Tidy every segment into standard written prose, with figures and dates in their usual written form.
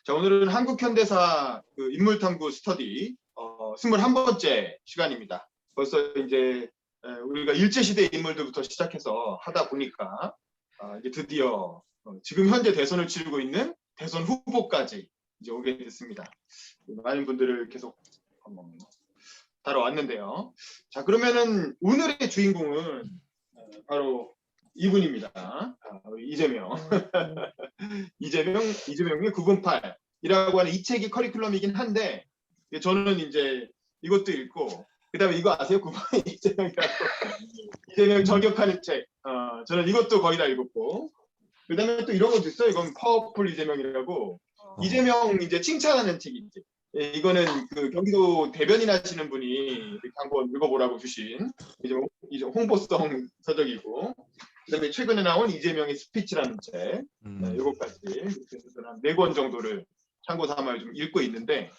자, 오늘은 한국 현대사 그 인물탐구 스터디 21번째 시간입니다. 벌써 이제 우리가 일제시대 인물들부터 시작해서 하다 보니까 이제 드디어 지금 현재 대선을 치르고 있는 대선 후보까지 이제 오게 됐습니다. 많은 분들을 계속 다뤄왔는데요. 자, 그러면은 오늘의 주인공은 바로 이분입니다. 이재명. 이재명의 908이라고 하는 이 책이 커리큘럼이긴 한데, 저는 이제 이것도 읽고, 그 다음에 이거 아세요? 908 이재명이라고. 이재명 저격하는 책. 저는 이것도 거의 다 읽었고, 그 다음에 또 이런 것도 있어요. 이건 파워풀 이재명이라고. 이재명 이제 칭찬하는 책이지. 예, 이거는 그 경기도 대변인 하시는 분이 이렇게 한번 읽어보라고 주신 이제 홍보성 서적이고, 그다음에 최근에 나온 이재명의 스피치라는 책, 이것까지 이렇게 한 4권 정도를 참고 삼아 좀 읽고 있는데,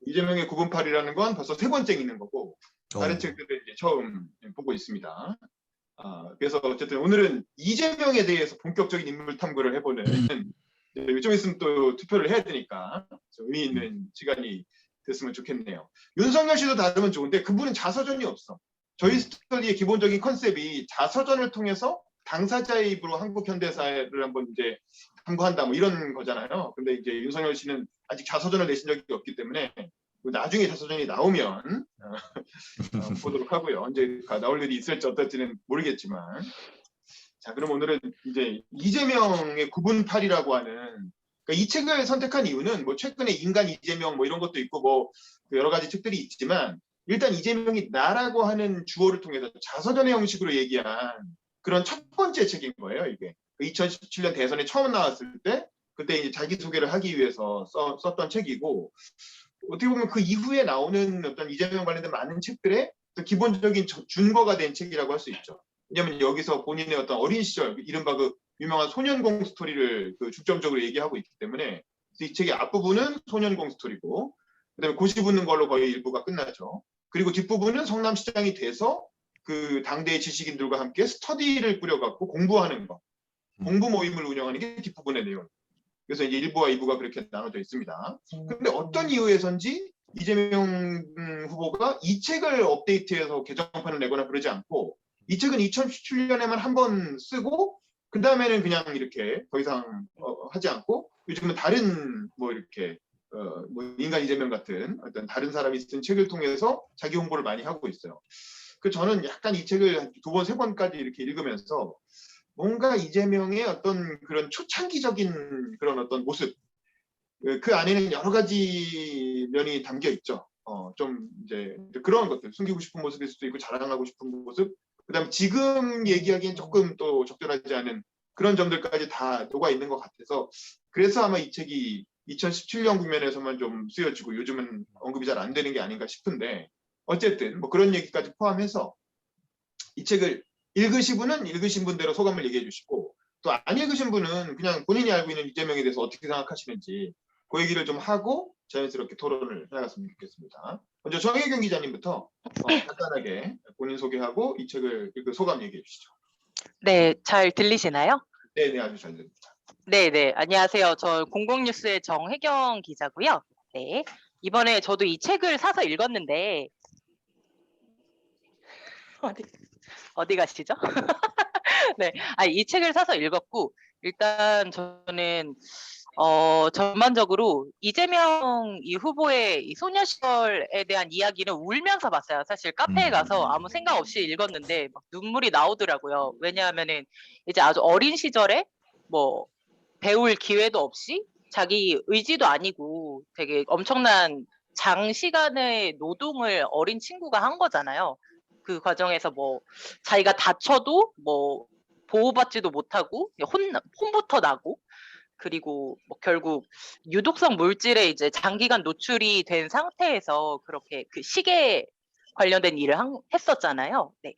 이재명의 908이라는 건 벌써 3번째 읽는 거고, 다른 책들을 이제 처음 보고 있습니다. 그래서 어쨌든 오늘은 이재명에 대해서 본격적인 인물 탐구를 해보는, 좀 있으면 또 투표를 해야 되니까 의미 있는 시간이 됐으면 좋겠네요. 윤석열 씨도 다르면 좋은데 그분은 자서전이 없어. 저희 스터디의 기본적인 컨셉이 자서전을 통해서 당사자의 입으로 한국 현대사를 한번 이제 탐구한다 뭐 이런 거잖아요. 근데 이제 윤석열 씨는 아직 자서전을 내신 적이 없기 때문에 나중에 자서전이 나오면 보도록 하고요. 언제 나올 일이 있을지 어떨지는 모르겠지만. 자, 그럼 오늘은 이제 이재명의 908이라고 하는, 그러니까 이 책을 선택한 이유는 뭐 최근에 인간 이재명 뭐 이런 것도 있고 뭐 여러 가지 책들이 있지만, 일단 이재명이 나라고 하는 주어를 통해서 자서전의 형식으로 얘기한 그런 첫 번째 책인 거예요. 이게 2017년 대선에 처음 나왔을 때 그때 이제 자기소개를 하기 위해서 썼던 책이고, 어떻게 보면 그 이후에 나오는 어떤 이재명 관련된 많은 책들의 기본적인 준거가 된 책이라고 할 수 있죠. 왜냐하면 여기서 본인의 어떤 어린 시절, 이른바 그 유명한 소년공 스토리를 그 중점적으로 얘기하고 있기 때문에 이 책의 앞부분은 소년공 스토리고, 그다음에 고시 붙는 걸로 거의 일부가 끝나죠. 그리고 뒷부분은 성남시장이 돼서 그 당대의 지식인들과 함께 스터디를 꾸려갖고 공부하는 거, 공부 모임을 운영하는 게 뒷부분의 내용. 그래서 이제 1부와 2부가 그렇게 나눠져 있습니다. 근데 어떤 이유에선지 이재명 후보가 이 책을 업데이트해서 개정판을 내거나 그러지 않고, 이 책은 2017년에만 한 번 쓰고 그 다음에는 그냥 이렇게 더 이상 하지 않고, 요즘은 다른 뭐 이렇게 뭐 인간 이재명 같은 어떤 다른 사람이 쓴 책을 통해서 자기 홍보를 많이 하고 있어요. 그 저는 약간 이 책을 2번, 3번까지 이렇게 읽으면서 뭔가 이재명의 어떤 그런 초창기적인 그런 어떤 모습, 그 안에는 여러 가지 면이 담겨 있죠. 좀 이제 그런 것들, 숨기고 싶은 모습일 수도 있고 자랑하고 싶은 모습, 그다음에 지금 얘기하기엔 조금 또 적절하지 않은 그런 점들까지 다 녹아 있는 것 같아서, 그래서 아마 이 책이 2017년 국면에서만 좀 쓰여지고 요즘은 언급이 잘 안 되는 게 아닌가 싶은데, 어쨌든 뭐 그런 얘기까지 포함해서 이 책을 읽으신 분은 읽으신 분대로 소감을 얘기해 주시고, 또 안 읽으신 분은 그냥 본인이 알고 있는 이재명에 대해서 어떻게 생각하시는지 그 얘기를 좀 하고 자연스럽게 토론을 해나갔으면 좋겠습니다. 먼저 정혜경 기자님부터 간단하게 본인 소개하고 이 책을 읽고 소감 얘기해 주시죠. 네, 잘 들리시나요? 네, 아주 잘 들립니다. 네, 안녕하세요. 저 공공뉴스의 정혜경 기자고요. 네, 이번에 저도 이 책을 사서 읽었는데 어디 가시죠? 네, 이 책을 사서 읽었고, 일단 저는 전반적으로 이재명 이 후보의 이 소녀 시절에 대한 이야기는 울면서 봤어요. 사실 카페에 가서 아무 생각 없이 읽었는데 막 눈물이 나오더라고요. 왜냐하면은 이제 아주 어린 시절에 뭐 배울 기회도 없이 자기 의지도 아니고 되게 엄청난 장시간의 노동을 어린 친구가 한 거잖아요. 그 과정에서 뭐 자기가 다쳐도 뭐 보호받지도 못하고 혼부터 나고, 그리고 뭐 결국 유독성 물질에 이제 장기간 노출이 된 상태에서 그렇게 그 시계 관련된 일을 했었잖아요. 네.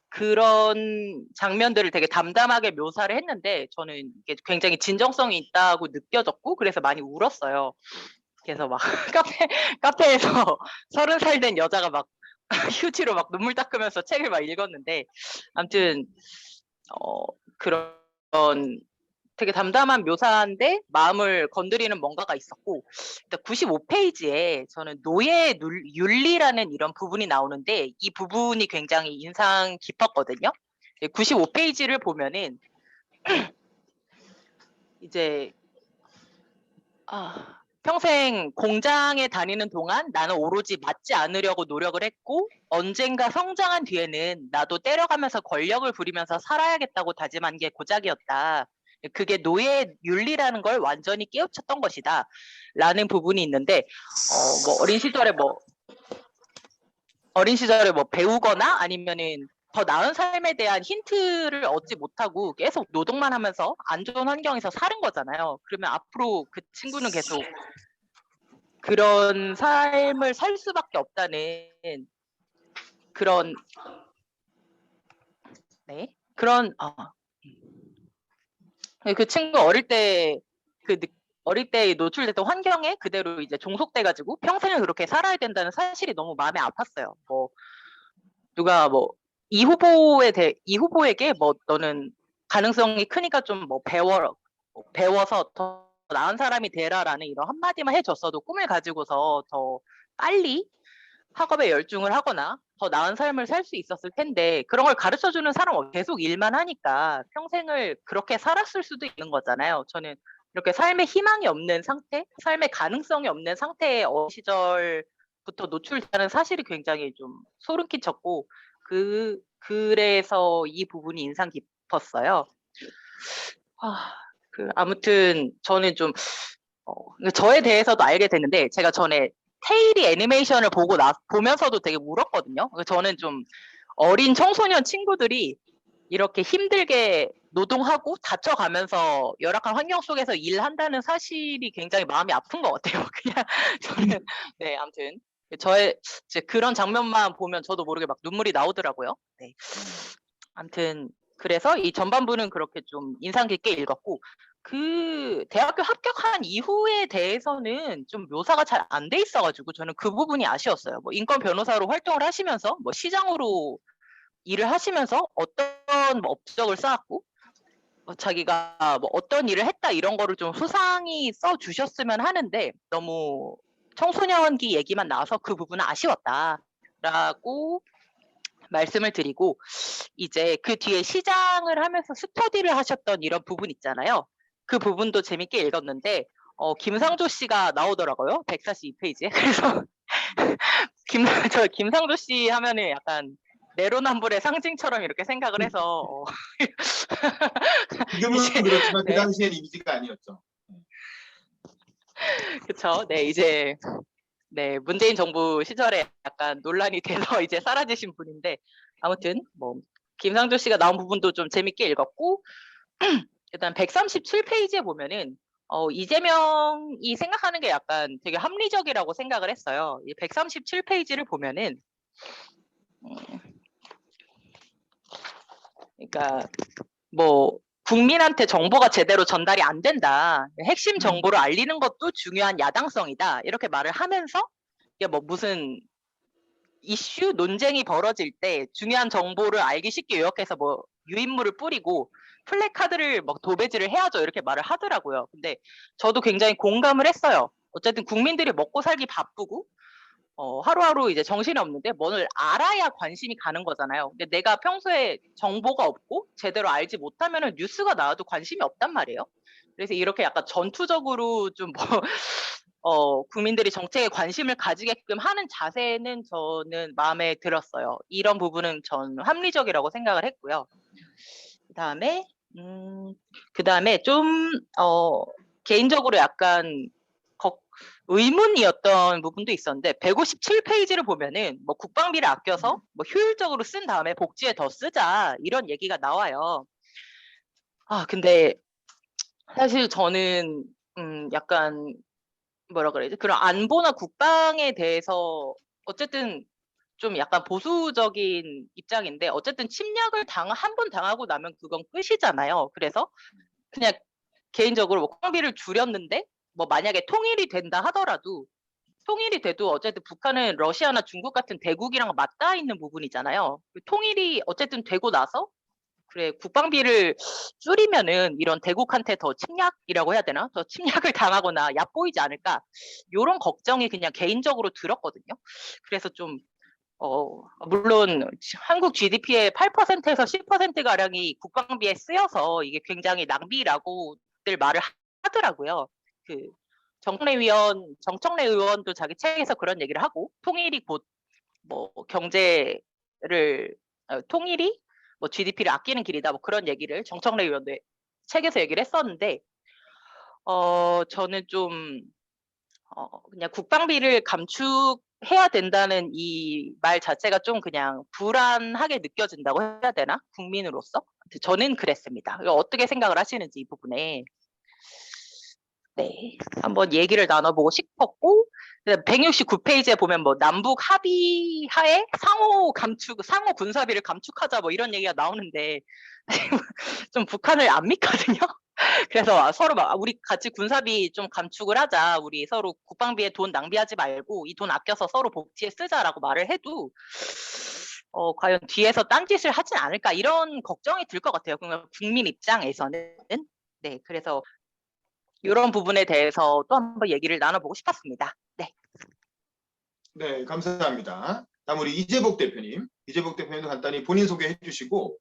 그런 장면들을 되게 담담하게 묘사를 했는데 저는 이게 굉장히 진정성이 있다고 느껴졌고, 그래서 많이 울었어요. 그래서 막 카페에서 30살 된 여자가 막 휴지로 막 눈물 닦으면서 책을 막 읽었는데, 아무튼 그런 되게 담담한 묘사인데 마음을 건드리는 뭔가가 있었고, 일단 95페이지에 저는 노예 윤리라는 이런 부분이 나오는데 이 부분이 굉장히 인상 깊었거든요. 95페이지를 보면은 이제 평생 공장에 다니는 동안 나는 오로지 맞지 않으려고 노력을 했고 언젠가 성장한 뒤에는 나도 때려가면서 권력을 부리면서 살아야겠다고 다짐한 게 고작이었다. 그게 노예 윤리라는 걸 완전히 깨우쳤던 것이다. 라는 부분이 있는데 뭐 어린 시절에 뭐 배우거나 아니면은 더 나은 삶에 대한 힌트를 얻지 못하고 계속 노동만 하면서 안 좋은 환경에서 사는 거잖아요. 그러면 앞으로 그 친구는 계속 그런 삶을 살 수밖에 없다는 그런 그 친구 어릴 때 노출됐던 환경에 그대로 이제 종속돼가지고 평생을 그렇게 살아야 된다는 사실이 너무 마음에 아팠어요. 뭐 누가 뭐 이 후보에게 뭐 너는 가능성이 크니까 좀 뭐 배워서 더 나은 사람이 되라라는 이런 한마디만 해줬어도 꿈을 가지고서 더 빨리 학업에 열중을 하거나 더 나은 삶을 살 수 있었을 텐데 그런 걸 가르쳐주는 사람은 계속 일만 하니까 평생을 그렇게 살았을 수도 있는 거잖아요. 저는 이렇게 삶에 희망이 없는 상태, 삶의 가능성이 없는 상태의 어린 시절부터 노출되는 사실이 굉장히 좀 소름 끼쳤고 그래서 이 부분이 인상 깊었어요. 아무튼 저는 좀 저에 대해서도 알게 됐는데 제가 전에 테일이 애니메이션을 보면서도 되게 울었거든요. 저는 좀 어린 청소년 친구들이 이렇게 힘들게 노동하고 다쳐가면서 열악한 환경 속에서 일한다는 사실이 굉장히 마음이 아픈 것 같아요. 그냥 저는 네, 아무튼 이제 그런 장면만 보면 저도 모르게 막 눈물이 나오더라고요. 네. 아무튼 그래서 이 전반부는 그렇게 좀 인상 깊게 읽었고 그 대학교 합격한 이후에 대해서는 좀 묘사가 잘 안 돼 있어가지고 저는 그 부분이 아쉬웠어요. 뭐 인권 변호사로 활동을 하시면서 뭐 시장으로 일을 하시면서 어떤 뭐 업적을 쌓았고 자기가 뭐 어떤 일을 했다 이런 거를 좀 소상히 써 주셨으면 하는데 너무 청소년기 얘기만 나와서 그 부분은 아쉬웠다라고 말씀을 드리고 이제 그 뒤에 시장을 하면서 스터디를 하셨던 이런 부분 있잖아요. 그 부분도 재밌게 읽었는데 김상조 씨가 나오더라고요. 142페이지에. 그래서 김상조 씨 하면은 약간 내로남불의 상징처럼 이렇게 생각을 해서 지금은 그렇지만 그 네, 당시엔 이미지가 아니었죠. 그쵸. 네, 이제 네, 문재인 정부 시절에 약간 논란이 돼서 이제 사라지신 분인데 아무튼 뭐 김상조 씨가 나온 부분도 좀 재밌게 읽었고 일단 137페이지에 보면은 이재명이 생각하는 게 약간 되게 합리적이라고 생각을 했어요. 이 137페이지를 보면은 그러니까 뭐 국민한테 정보가 제대로 전달이 안 된다. 핵심 정보를 알리는 것도 중요한 야당성이다. 이렇게 말을 하면서 이게 뭐 무슨 이슈 논쟁이 벌어질 때 중요한 정보를 알기 쉽게 요약해서 뭐 유인물을 뿌리고 플래카드를 막 도배지를 해야죠 이렇게 말을 하더라고요. 근데 저도 굉장히 공감을 했어요. 어쨌든 국민들이 먹고 살기 바쁘고 하루하루 이제 정신이 없는데 뭘 알아야 관심이 가는 거잖아요. 근데 내가 평소에 정보가 없고 제대로 알지 못하면은 뉴스가 나와도 관심이 없단 말이에요. 그래서 이렇게 약간 전투적으로 좀 국민들이 정책에 관심을 가지게끔 하는 자세는 저는 마음에 들었어요. 이런 부분은 전 합리적이라고 생각을 했고요. 그다음에 그다음에 좀 개인적으로 약간 의문이었던 부분도 있었는데 157페이지를 보면은 뭐 국방비를 아껴서 뭐 효율적으로 쓴 다음에 복지에 더 쓰자 이런 얘기가 나와요. 근데 사실 저는 약간 뭐라 그래야지? 그런 안보나 국방에 대해서 어쨌든 좀 약간 보수적인 입장인데 어쨌든 침략을 한 번 당하고 나면 그건 끝이잖아요. 그래서 그냥 개인적으로 뭐 국방비를 줄였는데 뭐 만약에 통일이 된다 하더라도 통일이 돼도 어쨌든 북한은 러시아나 중국 같은 대국이랑 맞닿아 있는 부분이잖아요. 통일이 어쨌든 되고 나서 그래 국방비를 줄이면은 이런 대국한테 더 침략이라고 해야 되나? 더 침략을 당하거나 얕보이지 않을까? 요런 걱정이 그냥 개인적으로 들었거든요. 그래서 좀 물론 한국 GDP의 8%에서 10% 가량이 국방비에 쓰여서 이게 굉장히 낭비라고들 말을 하더라고요. 그 정청래 의원도 자기 책에서 그런 얘기를 하고 통일이 곧 뭐 경제를 통일이 뭐 GDP를 아끼는 길이다 뭐 그런 얘기를 정청래 의원도 책에서 얘기를 했었는데 저는 좀 그냥 국방비를 감축해야 된다는 이 말 자체가 좀 그냥 불안하게 느껴진다고 해야 되나? 국민으로서? 저는 그랬습니다. 어떻게 생각을 하시는지 이 부분에. 네, 한번 얘기를 나눠보고 싶었고, 169페이지에 보면 뭐 남북 합의하에 상호 군사비를 감축하자 뭐 이런 얘기가 나오는데 좀 북한을 안 믿거든요. 그래서 서로 막 우리 같이 군사비 좀 감축을 하자. 우리 서로 국방비에 돈 낭비하지 말고 이 돈 아껴서 서로 복지에 쓰자라고 말을 해도 과연 뒤에서 딴짓을 하진 않을까 이런 걱정이 들 것 같아요. 그러면 국민 입장에서는. 네, 그래서 이런 부분에 대해서 또 한번 얘기를 나눠보고 싶었습니다. 네. 네, 감사합니다. 다음 우리 이재복 대표님. 이재복 대표님도 간단히 본인 소개해 주시고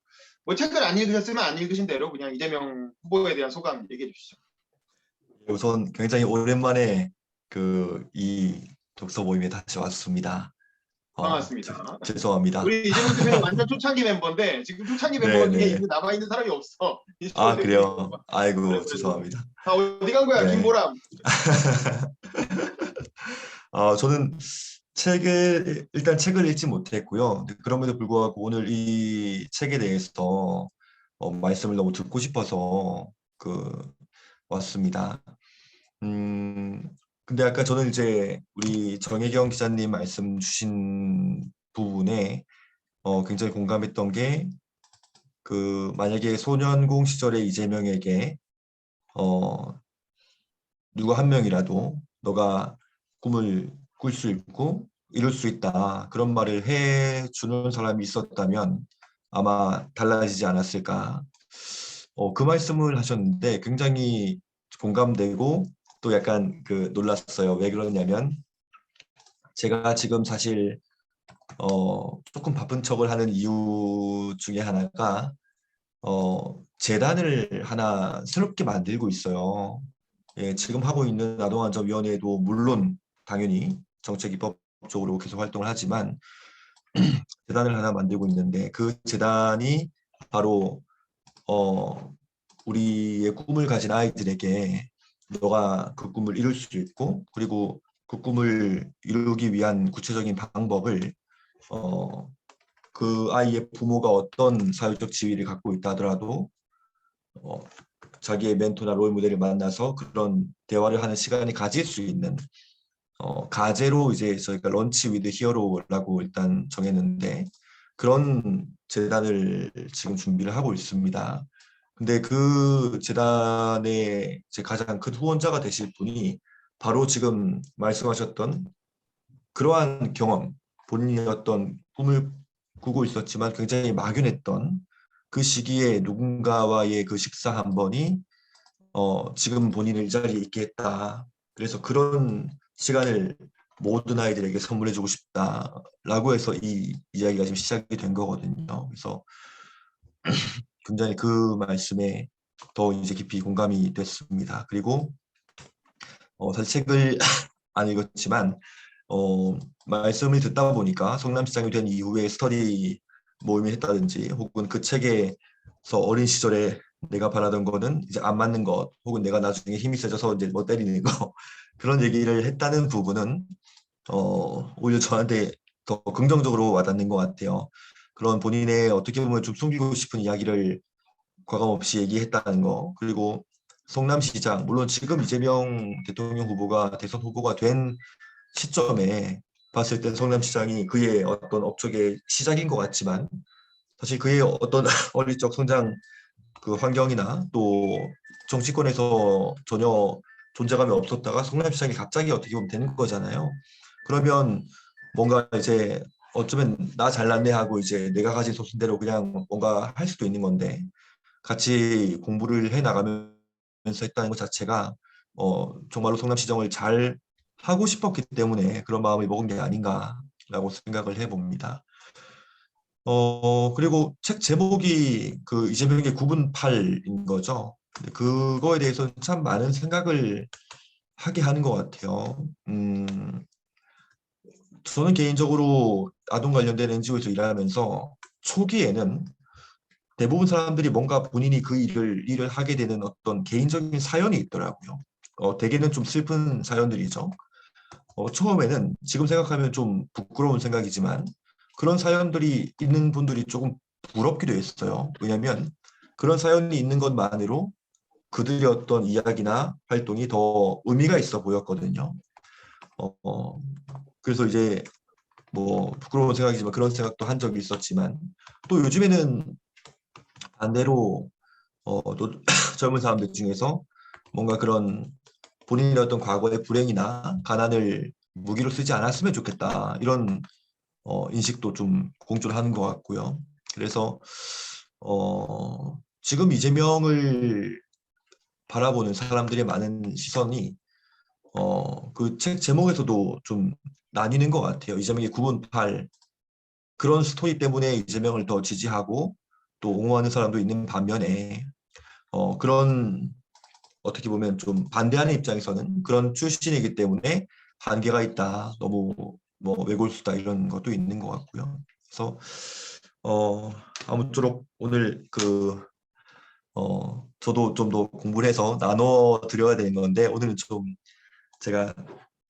뭐 책을 안 읽으셨으면 안 읽으신 대로 그냥 이재명 후보에 대한 소감 얘기해 주시죠. 우선 굉장히 오랜만에 이 독서 모임에 다시 왔습니다. 반갑습니다. 죄송합니다. 우리 이재명 대표님 완전 초창기 멤버인데 지금 초창기 네, 멤버 중에 네. 이제 남아 있는 사람이 없어. 아, 그래요? 아이고, 죄송합니다. 어디 간 거야, 네. 김보람? 저는 일단 책을 읽지 못했고요. 그럼에도 불구하고 오늘 이 책에 대해서 말씀을 너무 듣고 싶어서 왔습니다. 근데 아까 저는 이제 우리 정혜경 기자님 말씀 주신 부분에 굉장히 공감했던 게 만약에 소년공 시절에 이재명에게 누가 한 명이라도 너가 꿈을 꿀 수 있고 이룰 수 있다 그런 말을 해주는 사람이 있었다면 아마 달라지지 않았을까. 그 말씀을 하셨는데 굉장히 공감되고 또 약간 놀랐어요. 왜 그러냐면 제가 지금 사실 조금 바쁜 척을 하는 이유 중에 하나가 재단을 하나 새롭게 만들고 있어요. 예, 지금 하고 있는 아동안전위원회도 물론 당연히 정책입법적으로 계속 활동을 하지만 재단을 하나 만들고 있는데 그 재단이 바로 우리의 꿈을 가진 아이들에게 너가 그 꿈을 이룰 수 있고 그리고 그 꿈을 이루기 위한 구체적인 방법을 그 아이의 부모가 어떤 사회적 지위를 갖고 있다 하더라도 자기의 멘토나 롤 모델을 만나서 그런 대화를 하는 시간이 가질 수 있는 가제로 이제 저희가 런치 위드 히어로라고 일단 정했는데 그런 재단을 지금 준비를 하고 있습니다. 근데 그 재단의 제 가장 큰 후원자가 되실 분이 바로 지금 말씀하셨던 그러한 경험, 본인이 어떤 꿈을 꾸고 있었지만 굉장히 막연했던 그 시기에 누군가와의 그 식사 한 번이 지금 본인을 이 자리에 있게 했다. 그래서 그런 시간을 모든 아이들에게 선물해주고 싶다라고 해서 이 이야기가 지금 시작이 된 거거든요. 그래서 굉장히 그 말씀에 더 이제 깊이 공감이 됐습니다. 그리고 사실 책을 안 읽었지만 말씀을 듣다 보니까 성남시장이 된 이후에 스터디 모임을 했다든지 혹은 그 책에서 어린 시절에 내가 바라던 거는 이제 안 맞는 것 혹은 내가 나중에 힘이 세져서 이제 뭐 때리는 거 그런 얘기를 했다는 부분은 오히려 저한테 더 긍정적으로 와닿는 것 같아요. 그런 본인의 어떻게 보면 좀 숨기고 싶은 이야기를 과감없이 얘기했다는 거 그리고 성남시장 물론 지금 이재명 대통령 후보가 대선 후보가 된 시점에 봤을 땐 성남시장이 그의 어떤 업적의 시작인 것 같지만 사실 그의 어떤 어릴 적 성장 그 환경이나 또 정치권에서 전혀 존재감이 없었다가 성남시장이 갑자기 어떻게 보면 되는 거잖아요. 그러면 뭔가 이제 어쩌면 나 잘났네 하고 이제 내가 가진 소신대로 그냥 뭔가 할 수도 있는 건데 같이 공부를 해 나가면서 했다는 것 자체가 정말로 성남시정을 잘 하고 싶었기 때문에 그런 마음을 먹은 게 아닌가라고 생각을 해봅니다. 그리고 책 제목이 그 이재명의 9분8인 거죠. 근데 그거에 대해서는 참 많은 생각을 하게 하는 것 같아요. 저는 개인적으로 아동 관련된 NGO에서 일하면서 초기에는 대부분 사람들이 뭔가 본인이 그 일을 하게 되는 어떤 개인적인 사연이 있더라고요. 대개는 좀 슬픈 사연들이죠. 처음에는 지금 생각하면 좀 부끄러운 생각이지만 그런 사연들이 있는 분들이 조금 부럽기도 했어요. 왜냐하면 그런 사연이 있는 것만으로 그들의 어떤 이야기나 활동이 더 의미가 있어 보였거든요. 그래서 이제 뭐 부끄러운 생각이지만 그런 생각도 한 적이 있었지만 또 요즘에는 반대로 또 젊은 사람들 중에서 뭔가 그런 본인의 어떤 과거의 불행이나 가난을 무기로 쓰지 않았으면 좋겠다 이런 인식도 좀 공존하는 것 같고요. 그래서 지금 이재명을 바라보는 사람들의 많은 시선이 그 책 제목에서도 좀 나뉘는 것 같아요. 이재명의 9분8 그런 스토리 때문에 이재명을 더 지지하고 또 옹호하는 사람도 있는 반면에 그런 어떻게 보면 좀 반대하는 입장에서는 그런 출신이기 때문에 한계가 있다. 너무 뭐 외골수다 이런 것도 있는 것 같고요. 그래서 아무쪼록 오늘 저도 좀 더 공부를 해서 나눠 드려야 되는 건데 오늘은 좀 제가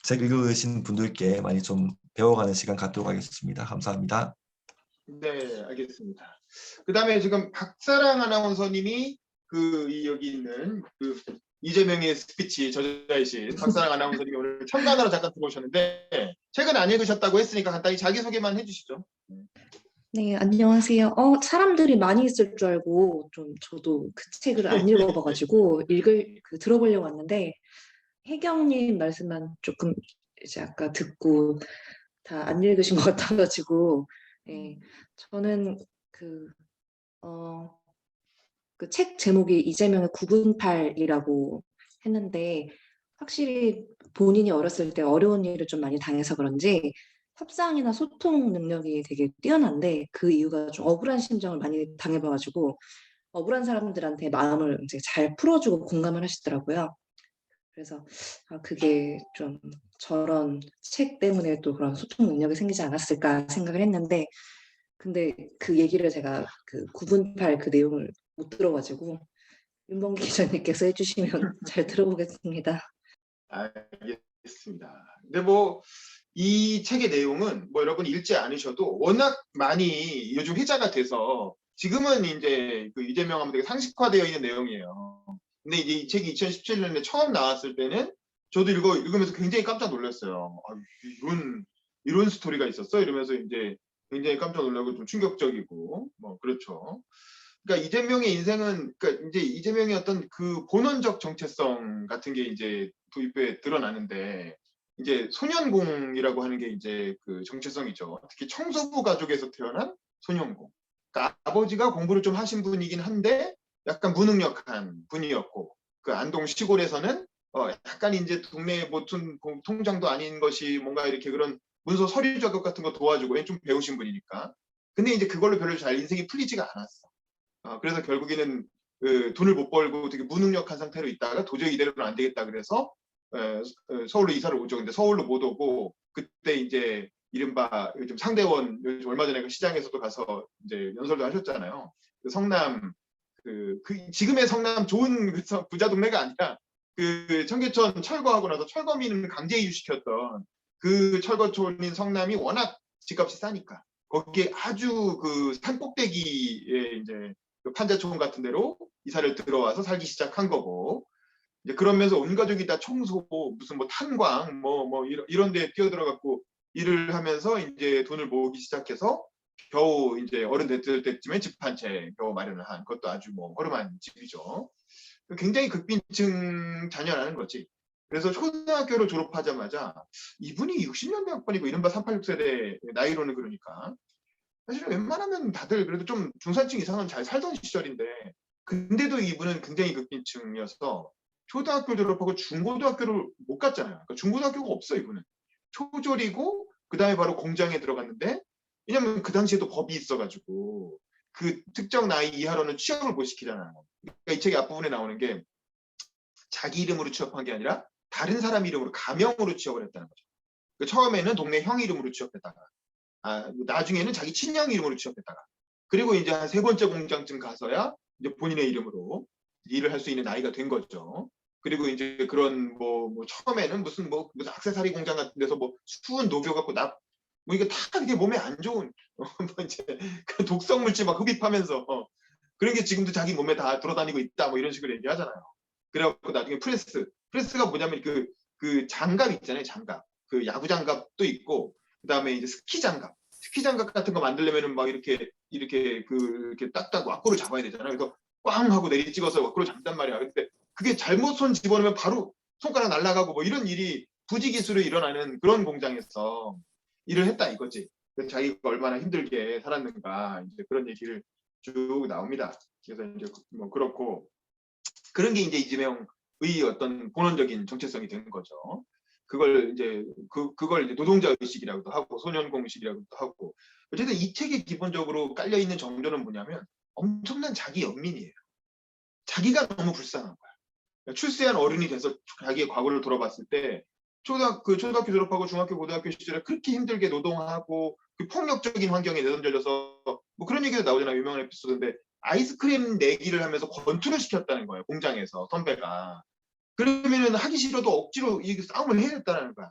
책 읽으신 분들께 많이 좀 배워가는 시간 갖도록 하겠습니다. 감사합니다. 네, 알겠습니다. 그다음에 지금 박사랑 아나운서님이 여기 있는 그 이재명의 스피치 저자이신 박사랑 아나운서님이 오늘 참관하러 잠깐 들어오셨는데 책은 안 읽으셨다고 했으니까 간단히 자기소개만 해주시죠. 네, 안녕하세요. 사람들이 많이 있을 줄 알고 저도 그 책을 안 읽어봐가지고 들어보려고 왔는데 혜경님 말씀만 조금 이제 아까 듣고 다 안 읽으신 것 같아가지고 저는 그 책 제목이 이재명의 9분8이라고 했는데 확실히 본인이 어렸을 때 어려운 일을 좀 많이 당해서 그런지 협상이나 소통 능력이 되게 뛰어난데 그 이유가 좀 억울한 심정을 많이 당해봐가지고 억울한 사람들한테 마음을 이제 잘 풀어주고 공감을 하시더라고요. 그래서 그게 좀 저런 책 때문에 또 그런 소통 능력이 생기지 않았을까 생각을 했는데 근데 그 얘기를 제가 그 9분8 그 내용을 못 들어가지고 윤범기 기자님께서 해주시면 잘 들어보겠습니다. 알겠습니다. 근데 뭐 이 책의 내용은 뭐 여러분 읽지 않으셔도 워낙 많이 요즘 회자가 돼서 지금은 이제 그 이재명 하면 되게 상식화되어 있는 내용이에요. 근데 이제 이 책이 2017년에 처음 나왔을 때는 저도 읽으면서 굉장히 깜짝 놀랐어요. 이런 스토리가 있었어? 이러면서 이제 굉장히 깜짝 놀라고 좀 충격적이고 뭐 그렇죠. 그러니까 이재명의 인생은 그러니까 이제 이재명의 어떤 그 본원적 정체성 같은 게 이제 도입부에 드러나는데 이제 소년공이라고 하는 게 이제 그 정체성이죠. 특히 청소부 가족에서 태어난 소년공. 그러니까 아버지가 공부를 좀 하신 분이긴 한데 약간 무능력한 분이었고 그 안동 시골에서는 약간 이제 동네 뭐 통장도 아닌 것이 뭔가 이렇게 그런 문서 서류 작업 같은 거 도와주고 좀 배우신 분이니까. 근데 이제 그걸로 별로 잘 인생이 풀리지가 않았어. 그래서 결국에는 그 돈을 못 벌고 되게 무능력한 상태로 있다가 도저히 이대로는 안 되겠다 그래서 서울로 이사를 오죠. 근데 서울로 못 오고 그때 이제 이른바 요즘 상대원 요즘 얼마 전에 그 시장에서도 가서 이제 연설도 하셨잖아요. 그 성남 지금의 성남 좋은 부자 동네가 아니라 그 청계천 철거하고 나서 철거민을 강제 이주시켰던 그 철거촌인 성남이 워낙 집값이 싸니까 거기에 아주 그 산 꼭대기에 이제 그 판자촌 같은 데로 이사를 들어와서 살기 시작한 거고 이제 그러면서 온 가족이 다 청소 무슨 뭐 탄광 뭐 이런 데 뛰어들어갖고 일을 하면서 이제 돈을 모으기 시작해서 겨우 이제 어른 됐을 때쯤에 집 한 채 겨우 마련을 한 그것도 아주 뭐 허름한 집이죠. 굉장히 극빈층 자녀라는 거지. 그래서 초등학교를 졸업하자마자 이분이 60년대 학번이고 이른바 386세대 나이로는 그러니까 사실은 웬만하면 다들 그래도 좀 중산층 이상은 잘 살던 시절인데 근데도 이분은 굉장히 극빈층이어서 초등학교 졸업하고 중고등학교를 못 갔잖아요. 그러니까 중고등학교가 없어 이분은. 초졸이고 그다음에 바로 공장에 들어갔는데 왜냐면 그 당시에도 법이 있어가지고 그 특정 나이 이하로는 취업을 못 시키잖아요. 그러니까 이 책의 앞부분에 나오는 게 자기 이름으로 취업한 게 아니라 다른 사람 이름으로 가명으로 취업을 했다는 거죠. 그러니까 처음에는 동네 형 이름으로 취업했다가 나중에는 자기 친형 이름으로 취업했다가 그리고 이제 한 세 번째 공장쯤 가서야 이제 본인의 이름으로 일을 할 수 있는 나이가 된 거죠. 그리고 이제 그런 뭐 처음에는 무슨 액세서리 공장 같은 데서 뭐 수은 녹여 갖고 뭐 이게 다 이게 몸에 안 좋은 뭐 이제 그 독성 물질 막 흡입하면서 그런 게 지금도 자기 몸에 다 돌아다니고 있다 뭐 이런 식으로 얘기하잖아요. 그래갖고 나중에 프레스가 뭐냐면 그 장갑 있잖아요. 장갑 그 야구 장갑도 있고 그다음에 이제 스키 장갑 같은 거 만들려면은 막 이렇게 딱딱 왁구를 잡아야 되잖아요. 그래서 꽝 하고 내리 찍어서 왁구를 잡단 말이야. 근데 그게 잘못 손 집어넣으면 바로 손가락 날아가고 뭐 이런 일이 부지기수로 일어나는 그런 공장에서 일을 했다 이거지. 그래서 자기가 얼마나 힘들게 살았는가 이제 그런 얘기를 쭉 나옵니다. 그래서 이제 뭐 그렇고 그런 게 이제 이재명의 어떤 본원적인 정체성이 되는 거죠. 그걸 이제 노동자 의식이라고도 하고 소년공 의식이라고도 하고 어쨌든 이 책에 기본적으로 깔려 있는 정조는 뭐냐면 엄청난 자기 연민이에요. 자기가 너무 불쌍한 거야. 출세한 어른이 돼서 자기의 과거를 돌아봤을 때 초등학교 졸업하고 중학교 고등학교 시절에 그렇게 힘들게 노동하고 그 폭력적인 환경에 내던져져서 뭐 그런 얘기도 나오잖아요. 유명한 에피소드인데 아이스크림 내기를 하면서 권투를 시켰다는 거예요. 공장에서 선배가. 그러면은 하기 싫어도 억지로 이 싸움을 해야 됐다는 거야.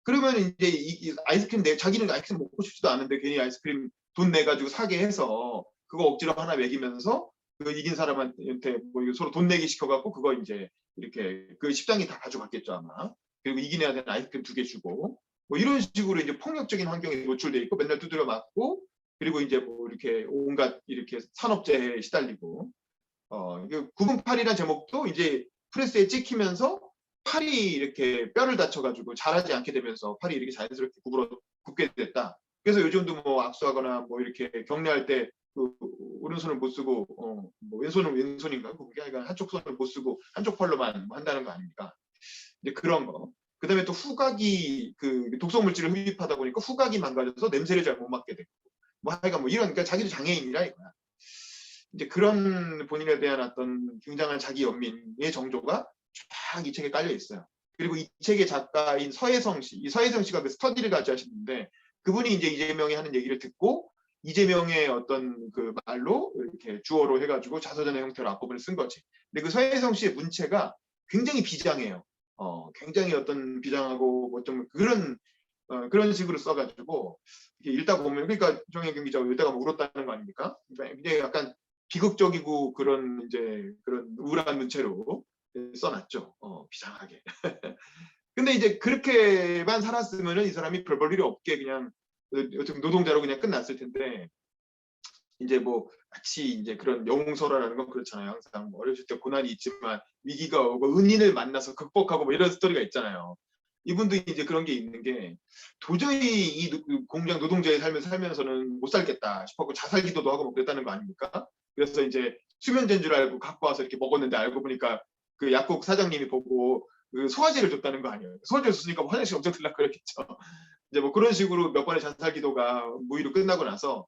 그러면 이제 이 아이스크림 자기는 아이스크림 먹고 싶지도 않은데 괜히 아이스크림 돈 내가지고 사게 해서 그거 억지로 하나 먹이면서 그 이긴 사람한테 뭐 서로 돈 내기 시켜갖고 그거 이제 이렇게 그 식당이 다 가져갔겠죠 아마. 그리고 이긴 애한테는 아이스크림 2개 주고 뭐 이런 식으로 이제 폭력적인 환경에 노출돼 있고 맨날 두드려 맞고 그리고 이제 뭐 이렇게 온갖 이렇게 산업재해에 시달리고 이게 9분 8이라는 제목도 이제 프레스에 찍히면서 팔이 이렇게 뼈를 다쳐가지고 자라지 않게 되면서 팔이 이렇게 자연스럽게 굽게 됐다. 그래서 요즘도 뭐 악수하거나 뭐 이렇게 격려할 때 그 오른손을 못 쓰고 뭐 왼손은 왼손인가 그게 아니라 한쪽 손을 못 쓰고 한쪽 팔로만 한다는 거 아닙니까? 이제 그런 거. 그다음에 또 후각이 그 독성 물질을 흡입하다 보니까 후각이 망가져서 냄새를 잘 못 맡게 되고 뭐 하여간 뭐 이런 그러니까 자기도 장애인이라 이거야. 이제 그런 본인에 대한 어떤 굉장한 자기 연민의 정조가 쫙 이 책에 깔려 있어요. 그리고 이 책의 작가인 서혜성 씨, 이 서혜성 씨가 그 스터디를 같이 하시는데 그분이 이제 이재명이 하는 얘기를 듣고 이재명의 어떤 그 말로 이렇게 주어로 해가지고 자서전의 형태로 앞부분을 쓴 거지. 근데 그 서혜성 씨의 문체가 굉장히 비장해요. 굉장히 어떤 비장하고 뭐 좀 그런 식으로 써가지고 읽다 보면 그러니까 정혜경 기자가 읽다가 뭐 울었다는 거 아닙니까? 굉장히 약간 비극적이고 그런 이제 그런 우울한 문체로 써놨죠. 비장하게. 근데 이제 그렇게만 살았으면은 이 사람이 별 볼 일이 없게 그냥 노동자로 그냥 끝났을 텐데 이제 뭐 마치 이제 그런 영웅설화라는 건 그렇잖아요. 항상 뭐 어렸을 때 고난이 있지만 위기가 오고 은인을 만나서 극복하고 뭐 이런 스토리가 있잖아요. 이분도 이제 그런 게 있는 게 도저히 이 공장 노동자의 삶을 살면서는 못 살겠다 싶었고 자살 기도도 하고 뭐 그랬다는 거 아닙니까? 그래서 이제 수면제인 줄 알고 갖고 와서 이렇게 먹었는데 알고 보니까 그 약국 사장님이 보고 그 소화제를 줬다는 거 아니에요. 소화제를 줬으니까 뭐 화장실 엄청 들락 그랬겠죠. 이제 뭐 그런 식으로 몇 번의 자살 기도가 무의로 끝나고 나서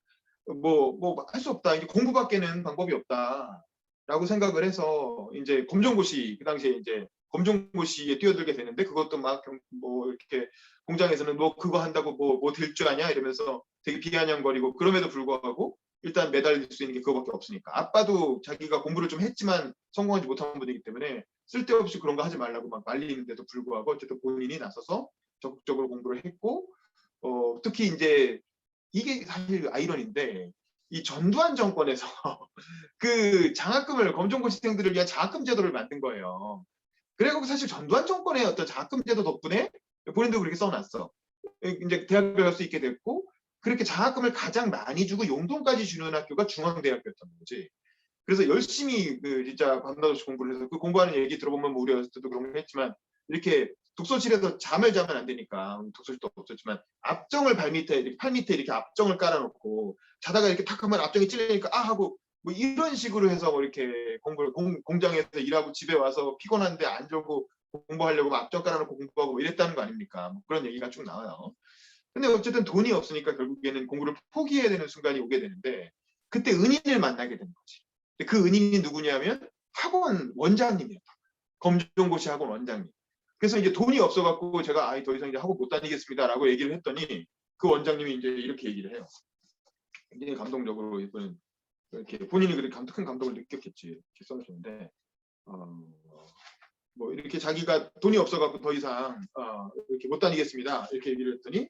뭐 할 수 없다. 이게 공부밖에는 방법이 없다라고 생각을 해서 이제 검정고시 그 당시에 이제 검정고시에 뛰어들게 되는데 그것도 막 뭐 이렇게 공장에서는 뭐 그거 한다고 뭐 될 줄 아냐 이러면서 되게 비아냥거리고 그럼에도 불구하고 일단 매달릴 수 있는 게 그거밖에 없으니까 아빠도 자기가 공부를 좀 했지만 성공하지 못한 분이기 때문에 쓸데없이 그런 거 하지 말라고 막 말리는데도 불구하고 어쨌든 본인이 나서서 적극적으로 공부를 했고 특히 이제 이게 사실 아이러니인데 이 전두환 정권에서 그 장학금을 검정고시생들을 위한 장학금 제도를 만든 거예요. 그래갖고 사실 전두환 정권의 어떤 장학금 제도 덕분에 본인도 그렇게 써놨어. 이제 대학을 갈 수 있게 됐고 그렇게 장학금을 가장 많이 주고 용돈까지 주는 학교가 중앙대학교였던 거지. 그래서 열심히 그 진짜 밤낮없이 공부를 해서 그 공부하는 얘기 들어보면 뭐 우리 어렸을 때도 그런 거 했지만 이렇게 독서실에서 잠을 자면 안 되니까 독서실도 없었지만 앞정을 발 밑에 이렇게 팔 밑에 이렇게 앞정을 깔아놓고 자다가 이렇게 탁 하면 앞정이 찔리니까 아 하고 뭐 이런 식으로 해서 뭐 이렇게 공부를 공장에서 일하고 집에 와서 피곤한데 안 자고 공부하려고 막 앞정 깔아놓고 공부하고 뭐 이랬다는 거 아닙니까? 뭐 그런 얘기가 쭉 나와요. 근데 어쨌든 돈이 없으니까 결국에는 공부를 포기해야 되는 순간이 오게 되는데 그때 은인을 만나게 되는 거지. 근데 그 은인이 누구냐면 학원 원장님이었다. 검정고시 학원 원장님. 그래서 이제 돈이 없어갖고 제가 더 이상 이제 학원 못 다니겠습니다라고 얘기를 했더니 그 원장님이 이제 이렇게 얘기를 해요. 굉장히 감동적으로 이번엔 이렇게 본인이 그렇게 큰 감동을 느꼈겠지 이렇게 써주셨는데 뭐 이렇게 자기가 돈이 없어갖고 더 이상 이렇게 못 다니겠습니다 이렇게 얘기를 했더니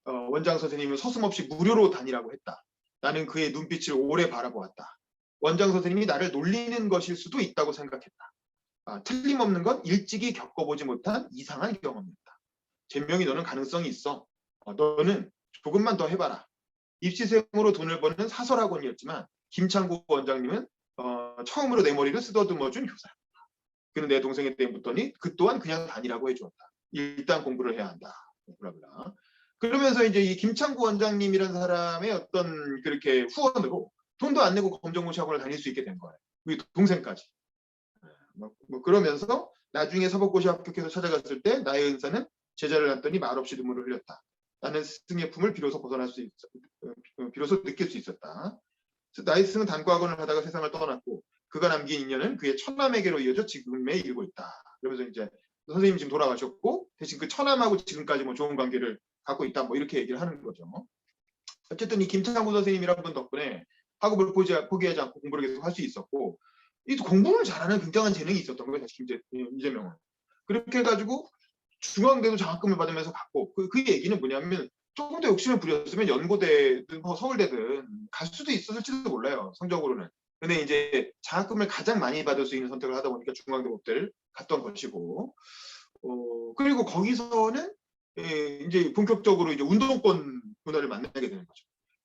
원장 선생님은 서슴없이 무료로 다니라고 했다. 나는 그의 눈빛을 오래 바라보았다. 원장 선생님이 나를 놀리는 것일 수도 있다고 생각했다. 틀림없는 건 일찍이 겪어보지 못한 이상한 경험이었다. 잼명이 너는 가능성이 있어. 너는 조금만 더 해봐라. 입시생으로 돈을 버는 사설학원이었지만 김창구 원장님은 처음으로 내 머리를 쓰다듬어준 교사였다. 그는 내 동생의 때 묻더니 그 또한 그냥 다니라고 해주었다. 일단 공부를 해야 한다. 블라블라. 그러면서 이제 이 김창구 원장님이라는 사람의 어떤 그렇게 후원으로 돈도 안 내고 검정고시 학원을 다닐 수 있게 된 거예요. 우리 동생까지. 뭐 그러면서 나중에 사법고시 합격해서 찾아갔을 때 나의 은사는 제자를 낳더니 말없이 눈물을 흘렸다. 나는 스승의 품을 비로소 비로소 느낄 수 있었다. 나의 스승은 단과학원을 하다가 세상을 떠났고 그가 남긴 인연은 그의 처남에게로 이어져 지금에 이르고 있다. 그러면서 이제 선생님 지금 돌아가셨고 대신 그 처남하고 지금까지 뭐 좋은 관계를 갖고 있다. 뭐 이렇게 얘기를 하는 거죠. 어쨌든 이 김창구 선생님이라는 분 덕분에 학업을 포기하지 않고 공부를 계속 할 수 있었고 이 공부를 잘하는 굉장한 재능이 있었던 거예요. 이재명은. 그렇게 해가지고 중앙대도 장학금을 받으면서 갔고 그 얘기는 뭐냐면 조금 더 욕심을 부렸으면 연고대든 서울대든 갈 수도 있었을지도 몰라요. 성적으로는. 근데 이제 장학금을 가장 많이 받을 수 있는 선택을 하다 보니까 중앙대 법대를 갔던 것이고 그리고 거기서는 이제 본격적으로 이제 운동권 문화를 만나게 되는 거죠.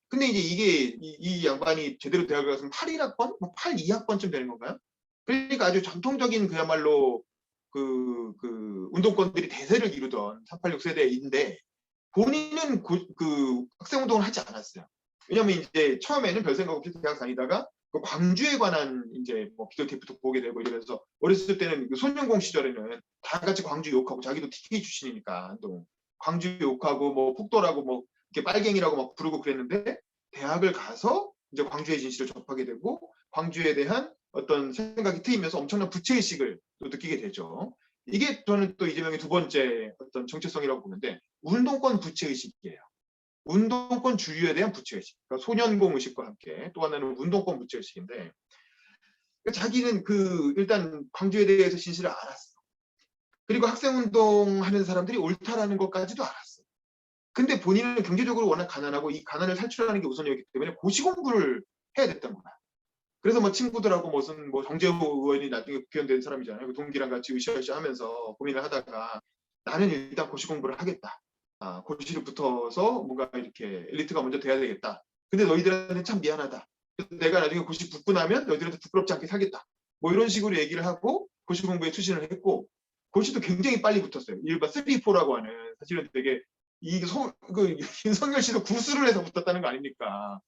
근데 이제 이게 이 양반이 제대로 대학을 갔으면 81학번? 뭐 82학번쯤 되는 건가요? 그러니까 아주 전통적인 그야말로 그 운동권들이 대세를 이루던 386 세대인데 본인은 그 학생운동을 하지 않았어요. 왜냐면 이제 처음에는 별 생각 없이 대학 다니다가 그 광주에 관한 이제 뭐 비디오테이프도 보게 되고 이러면서 어렸을 때는 그 손영공 시절에는 다 같이 광주 욕하고 자기도 TK 출신이니까 한동 광주 욕하고 뭐 폭도라고 뭐 이렇게 빨갱이라고 막 부르고 그랬는데 대학을 가서 이제 광주의 진실을 접하게 되고 광주에 대한 어떤 생각이 트이면서 엄청난 부채의식을 또 느끼게 되죠. 이게 저는 또 이재명의 두 번째 어떤 정체성이라고 보는데 운동권 부채의식이에요. 운동권 주류에 대한 부채의식. 그러니까 소년공 의식과 함께 또 하나는 운동권 부채의식인데 그러니까 자기는 일단 광주에 대해서 진실을 알았어. 그리고 학생운동 하는 사람들이 옳다라는 것까지도 알았어. 근데 본인은 경제적으로 워낙 가난하고 이 가난을 탈출하는 게 우선이었기 때문에 고시 공부를 해야 됐던 거야. 그래서 뭐 친구들하고 무슨 뭐 정재호 의원이 나중에 국회의원 된 사람이잖아요. 그 동기랑 같이 으쌰으쌰 하면서 고민을 하다가 나는 일단 고시 공부를 하겠다. 고시를 붙어서 뭔가 이렇게 엘리트가 먼저 돼야 되겠다. 근데 너희들한테 참 미안하다. 내가 나중에 고시 붙고 나면 너희들한테 부끄럽지 않게 살겠다. 뭐 이런 식으로 얘기를 하고 고시 공부에 투신을 했고 고시도 굉장히 빨리 붙었어요. 일반 3, 4라고 하는 사실은 되게 윤석열 씨도 구수를 해서 붙었다는 거 아닙니까?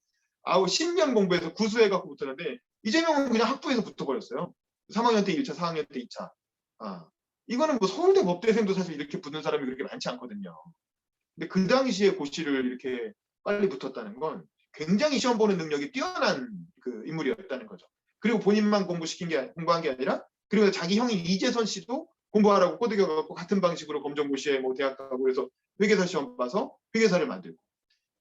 10년 공부해서 구수해갖고 붙었는데 이재명은 그냥 학부에서 붙어버렸어요. 3학년 때 1차, 4학년 때 2차. 이거는 뭐 서울대 법대생도 사실 이렇게 붙는 사람이 그렇게 많지 않거든요. 근데 그 당시에 고시를 이렇게 빨리 붙었다는 건 굉장히 시험 보는 능력이 뛰어난 그 인물이었다는 거죠. 그리고 본인만 공부한 게 아니라 그리고 자기 형인 이재선 씨도 공부하라고 꼬드겨갖고 같은 방식으로 검정고시에 뭐 대학 가고 그래서 회계사 시험 봐서 회계사를 만들고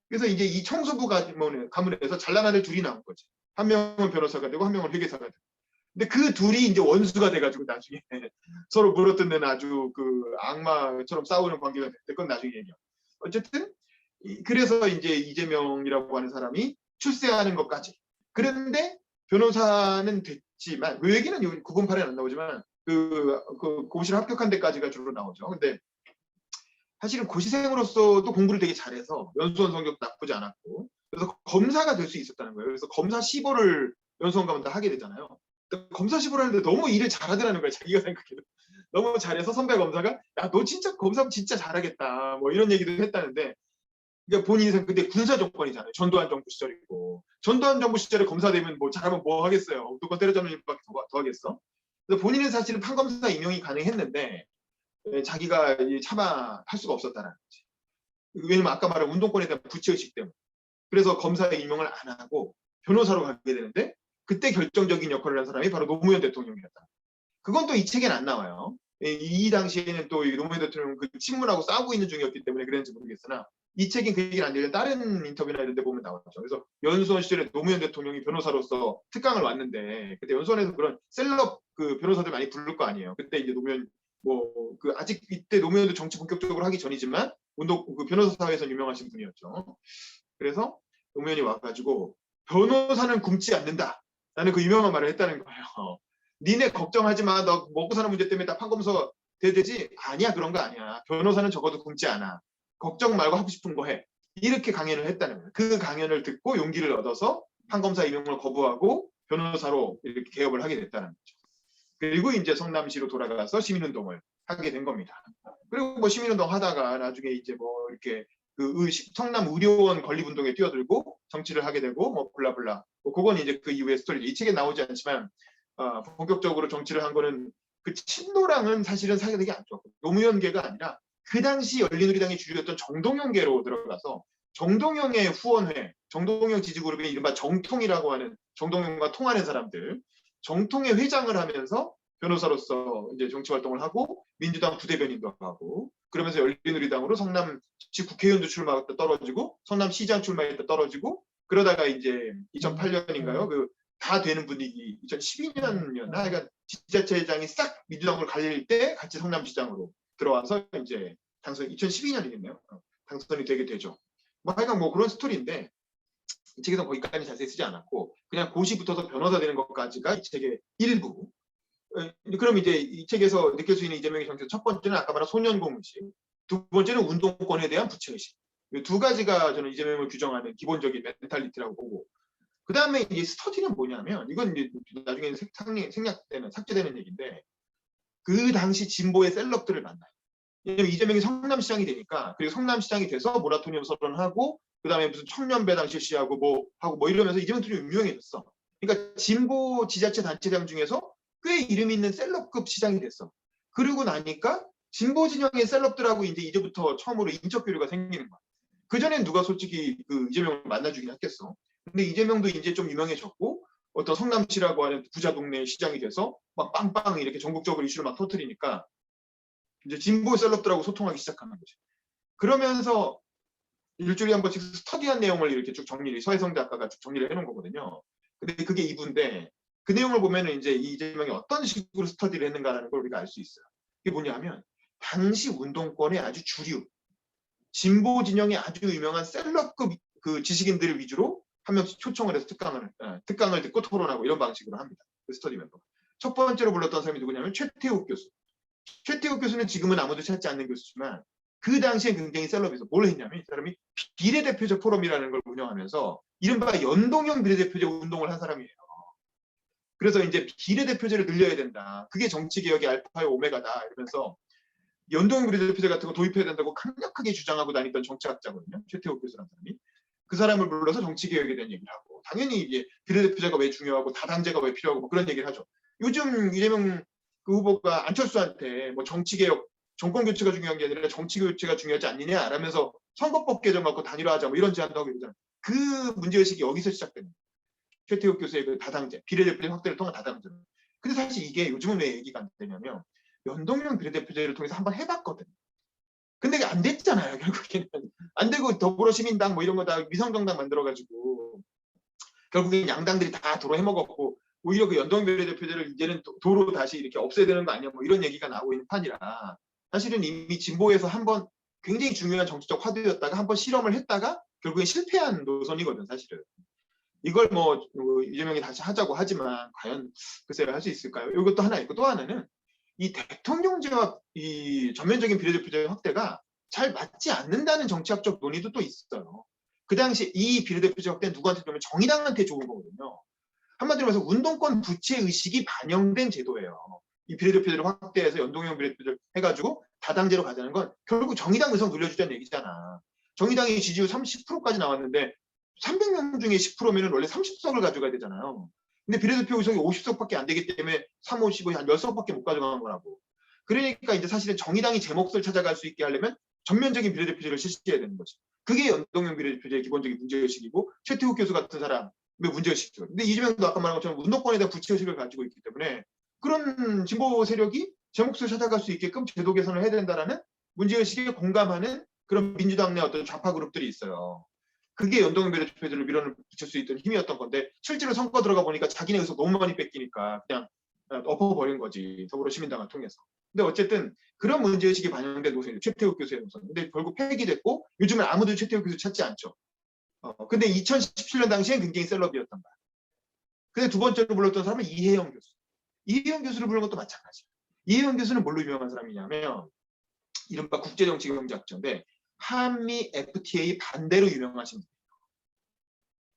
그래서 이제 이 청소부 가문에서 잘난 아들 둘이 나온 거지. 한 명은 변호사가 되고 한 명은 회계사가 되고. 근데 그 둘이 이제 원수가 돼가지고 나중에 서로 물어뜯는 아주 그 악마처럼 싸우는 관계가 됐대. 그건 나중에 얘기야. 어쨌든 그래서 이제 이재명이라고 하는 사람이 출세하는 것까지. 그런데 변호사는 됐지만 그 얘기는 9분 8에 안 나오지만 그 고시를 합격한 데까지가 주로 나오죠. 근데 사실은 고시생으로서도 공부를 되게 잘해서 연수원 성적 나쁘지 않았고 그래서 검사가 될 수 있었다는 거예요. 그래서 검사 시보를 연수원 가면 다 하게 되잖아요. 검사십을 하는데 너무 일을 잘하더라는 거야. 자기가 생각해도 너무 잘해서 선배 검사가 야 너 진짜 검사 진짜 잘하겠다 뭐 이런 얘기도 했다는데 그러니까 본인이 그때 군사 정권이잖아요. 전두환 정부 시절이고 전두환 정부 시절에 검사 되면 뭐 잘하면 뭐 하겠어요. 누가 때려잡는 일밖에 더 하겠어. 그래서 본인은 사실은 판검사 임용이 가능했는데 자기가 차마 할 수가 없었다는 거지. 왜냐면 아까 말한 운동권에 대한 부채의식 때문에. 그래서 검사 임용을 안 하고 변호사로 가게 되는데 그때 결정적인 역할을 한 사람이 바로 노무현 대통령이었다. 그건 또 이 책에는 안 나와요. 이 당시에는 또 노무현 대통령 그 친문하고 싸우고 있는 중이었기 때문에 그랬는지 모르겠으나 이 책엔 그 얘기는 안 되는 다른 인터뷰나 이런 데 보면 나왔죠. 그래서 연수원 시절에 노무현 대통령이 변호사로서 특강을 왔는데 그때 연수원에서 그런 셀럽 그 변호사들 많이 부를 거 아니에요. 그때 이제 노무현 뭐 그 아직 이때 노무현도 정치 본격적으로 하기 전이지만 운동 그 변호사 사회에서 유명하신 분이었죠. 그래서 노무현이 와가지고 변호사는 굶지 않는다. 라는 그 유명한 말을 했다는 거예요. 니네 걱정하지 마. 너 먹고 사는 문제 때문에 다 판검사 돼야 되지? 아니야. 그런 거 아니야. 변호사는 적어도 굶지 않아. 걱정 말고 하고 싶은 거 해. 이렇게 강연을 했다는 거예요. 그 강연을 듣고 용기를 얻어서 판검사 임용을 거부하고 변호사로 이렇게 개업을 하게 됐다는 거죠. 그리고 이제 성남시로 돌아가서 시민운동을 하게 된 겁니다. 그리고 뭐 시민운동 하다가 나중에 이제 뭐 이렇게 그 성남 의료원 건립운동에 뛰어들고 정치를 하게 되고 뭐 블라블라. 뭐 그건 이제 그 이후의 스토리죠. 이 책에 나오지 않지만 본격적으로 정치를 한 거는 그 친노랑은 사실은 사귀기 안 좋았고 노무현계가 아니라 그 당시 열린우리당의 주류였던 정동영계로 들어가서 정동영의 후원회, 정동영 지지그룹의 이른바 정통이라고 하는 정동영과 통하는 사람들, 정통의 회장을 하면서 변호사로서 이제 정치 활동을 하고 민주당 부대변인도 하고 그러면서 열린우리당으로 성남시 국회의원도 출마했다 떨어지고 성남시장 출마했다 떨어지고 그러다가 이제 2008년인가요? 그 다 되는 분위기 2012년이었나? 그러니까 지자체장이 싹 민주당으로 갈릴 때 같이 성남시장으로 들어와서 이제 당선 2012년이겠네요. 당선이 되게 되죠. 뭐 하여간 뭐 그런 스토리인데 이 책에서 거기까지 자세히 쓰지 않았고 그냥 고시부터서 변호사 되는 것까지가 이 책의 일부. 그럼 이제 이 책에서 느낄 수 있는 이재명의 정책 첫 번째는 아까 말한 소년공의식, 두 번째는 운동권에 대한 부채의식. 이 두 가지가 저는 이재명을 규정하는 기본적인 멘탈리티라고 보고 그 다음에 이제 스터디는 뭐냐면 이건 이제 나중에 생략되는 삭제되는 얘기인데 그 당시 진보의 셀럽들을 만나요. 왜냐면 이재명이 성남시장이 되니까 그리고 성남시장이 돼서 모라토리엄 선언하고 그 다음에 무슨 청년배당 실시하고 뭐 하고 뭐 이러면서 이재명 대통령이 유명해졌어. 그러니까 진보 지자체 단체장 중에서 꽤 이름 있는 셀럽급 시장이 됐어. 그러고 나니까 진보 진영의 셀럽들하고 이제부터 처음으로 인적 교류가 생기는 거야. 그전엔 누가 솔직히 그 이재명을 만나주긴 했겠어. 근데 이재명도 이제 좀 유명해졌고 어떤 성남시라고 하는 부자 동네 시장이 돼서 막 빵빵 이렇게 전국적으로 이슈를 막 터뜨리니까 이제 진보 셀럽들하고 소통하기 시작하는 거지. 그러면서 일주일에 한 번씩 스터디한 내용을 이렇게 쭉 정리를 서혜성 작가가 쭉 정리를 해놓은 거거든요. 근데 그게 2부인데 그 내용을 보면은 이제 이재명이 어떤 식으로 스터디를 했는가라는 걸 우리가 알 수 있어요. 이게 뭐냐면 당시 운동권의 아주 주류 진보 진영의 아주 유명한 셀럽급 그 지식인들을 위주로 한 명씩 초청을 해서 특강을 듣고 토론하고 이런 방식으로 합니다. 그 스터디 멤버. 첫 번째로 불렀던 사람이 누구냐면 최태욱 교수. 최태욱 교수는 지금은 아무도 찾지 않는 교수지만 그 당시에 굉장히 셀럽에서 뭘 했냐면 이 사람이 비례대표제 포럼이라는 걸 운영하면서 이른바 연동형 비례대표제 운동을 한 사람이에요. 그래서 이제 비례대표제를 늘려야 된다. 그게 정치개혁의 알파의 오메가다. 이러면서 연동형 비례대표제 같은 거 도입해야 된다고 강력하게 주장하고 다니던 정치학자거든요. 최태욱 교수라는 사람이. 그 사람을 불러서 정치개혁에 대한 얘기를 하고 당연히 이제 비례대표제가 왜 중요하고 다당제가 왜 필요하고 뭐 그런 얘기를 하죠. 요즘 이재명 그 후보가 안철수한테 뭐 정치개혁, 정권교체가 중요한 게 아니라 정치교체가 중요하지 않느냐 라면서 선거법 개정 갖고 단일화하자 뭐 이런 제안도 하고 이러잖아요. 그 문제의식이 여기서 시작됩니다. 최태욱 교수의 그 다당제, 비례대표제 확대를 통한 다당제. 근데 사실 이게 요즘은 왜 얘기가 안 되냐면 연동형 비례대표제를 통해서 한번 해봤거든. 근데 이게 안 됐잖아요. 결국에는. 안 되고 더불어시민당 뭐 이런 거 다 위성정당 만들어가지고 결국엔 양당들이 다 도로 해먹었고 오히려 그 연동형 비례대표제를 이제는 도로 다시 이렇게 없애야 되는 거 아니야 뭐 이런 얘기가 나오고 있는 판이라 사실은 이미 진보에서 한번 굉장히 중요한 정치적 화두였다가 한번 실험을 했다가 결국엔 실패한 노선이거든 사실은. 이걸 뭐 이재명이 다시 하자고 하지만 과연 글쎄요 할 수 있을까요? 이것도 하나 있고 또 하나는 이 대통령제와 이 전면적인 비례대표제 확대가 잘 맞지 않는다는 정치학적 논의도 또 있어요. 그 당시 이 비례대표제 확대는 누구한테 주면 정의당한테 좋은 거거든요. 한마디로 말해서 운동권 부채 의식이 반영된 제도예요. 이 비례대표제를 확대해서 연동형 비례대표제를 해가지고 다당제로 가자는 건 결국 정의당 의석 늘려주자는 얘기잖아. 정의당의 지지율 30%까지 나왔는데 300명 중에 10%면은 원래 30석을 가져가야 되잖아요. 근데 비례대표 의석이 50석밖에 안 되기 때문에 3, 5, 15, 한 10석밖에 못 가져가는 거라고. 그러니까 이제 사실은 정의당이 제 몫을 찾아갈 수 있게 하려면 전면적인 비례대표제를 실시해야 되는 거지. 그게 연동형 비례대표제의 기본적인 문제의식이고 최태욱 교수 같은 사람의 문제의식이죠. 근데 이재명도 아까 말한 것처럼 운동권에 대한 부채의식을 가지고 있기 때문에 그런 진보 세력이 제 몫을 찾아갈 수 있게끔 제도 개선을 해야 된다라는 문제의식에 공감하는 그런 민주당 내 어떤 좌파 그룹들이 있어요. 그게 연동형 비례대표제를 밀어붙일 수 있던 힘이었던 건데 실제로 선거 들어가 보니까 자기네 의석 너무 많이 뺏기니까 그냥 엎어버린 거지. 더불어시민당을 통해서. 근데 어쨌든 그런 문제의식이 반영된 노선이 최태욱 교수의 노선. 근데 결국 폐기됐고 요즘은 아무도 최태욱 교수 찾지 않죠. 근데 2017년 당시엔 굉장히 셀럽이었던 거야. 근데 두 번째로 불렀던 사람은 이혜영 교수. 이혜영 교수를 부른 것도 마찬가지야. 이혜영 교수는 뭘로 유명한 사람이냐면 이른바 국제정치경제학자인데 한미 FTA 반대로 유명하신 분이에요.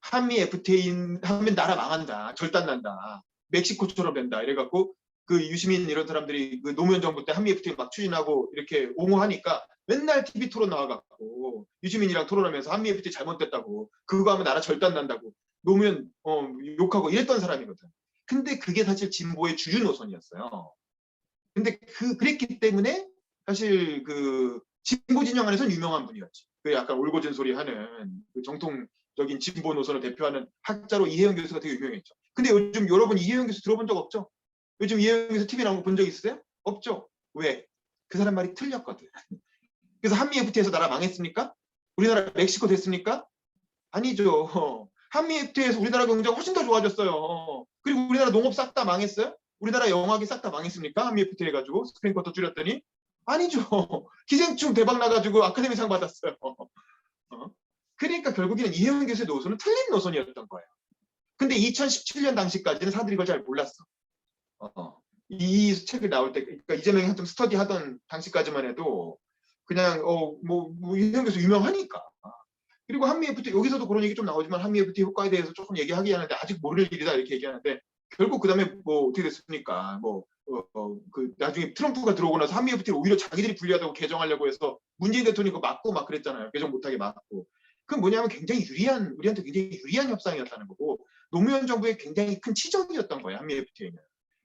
한미 FTA 하면 나라 망한다. 절단난다. 멕시코처럼 된다. 이래갖고 그 유시민 이런 사람들이 그 노무현 정부 때 한미 FTA 막 추진하고 이렇게 옹호하니까 맨날 TV 토론 나와갖고 유시민이랑 토론하면서 한미 FTA 잘못됐다고 그거 하면 나라 절단난다고 노무현 욕하고 이랬던 사람이거든. 근데 그게 사실 진보의 주류 노선이었어요. 근데 그랬기 때문에 사실 그 진보 진영 안에서는 유명한 분이었지. 그 약간 올고전 소리 하는 그 정통적인 진보 노선을 대표하는 학자로 이혜영 교수가 되게 유명했죠. 근데 요즘 여러분 이혜영 교수 들어본 적 없죠? 요즘 이혜영 교수 TV 나온 거 본 적 있으세요? 없죠? 왜? 그 사람 말이 틀렸거든. 그래서 한미 FTA에서 나라 망했습니까? 우리나라 멕시코 됐습니까? 아니죠. 한미 FTA에서 우리나라 경제가 훨씬 더 좋아졌어요. 그리고 우리나라 농업 싹 다 망했어요? 우리나라 영화기 싹 다 망했습니까? 한미 FTA 해가지고 스크린 쿼터 줄였더니 아니죠. 기생충 대박 나가지고 아카데미상 받았어요. 그러니까 결국에는 이혜영 교수의 노선은 틀린 노선이었던 거예요. 근데 2017년 당시까지는 사람들이 이걸 잘 몰랐어. 이 책을 나올 때, 그러니까 이재명이 한참 스터디 하던 당시까지만 해도 그냥 이혜영 교수 유명하니까. 그리고 한미 FTA 여기서도 그런 얘기 좀 나오지만 한미 FTA 효과에 대해서 조금 얘기하기 하는데 아직 모를 일이다 이렇게 얘기하는데 결국 그 다음에 뭐 어떻게 됐습니까? 그 나중에 트럼프가 들어오고 나서 한미 FTA 오히려 자기들이 불리하다고 개정하려고 해서 문재인 대통령이 그거 막고 막 그랬잖아요. 개정 못하게 막고. 그건 뭐냐면 굉장히 우리한테 굉장히 유리한 협상이었다는 거고 노무현 정부의 굉장히 큰 치적이었던 거예요. 한미 FTA는.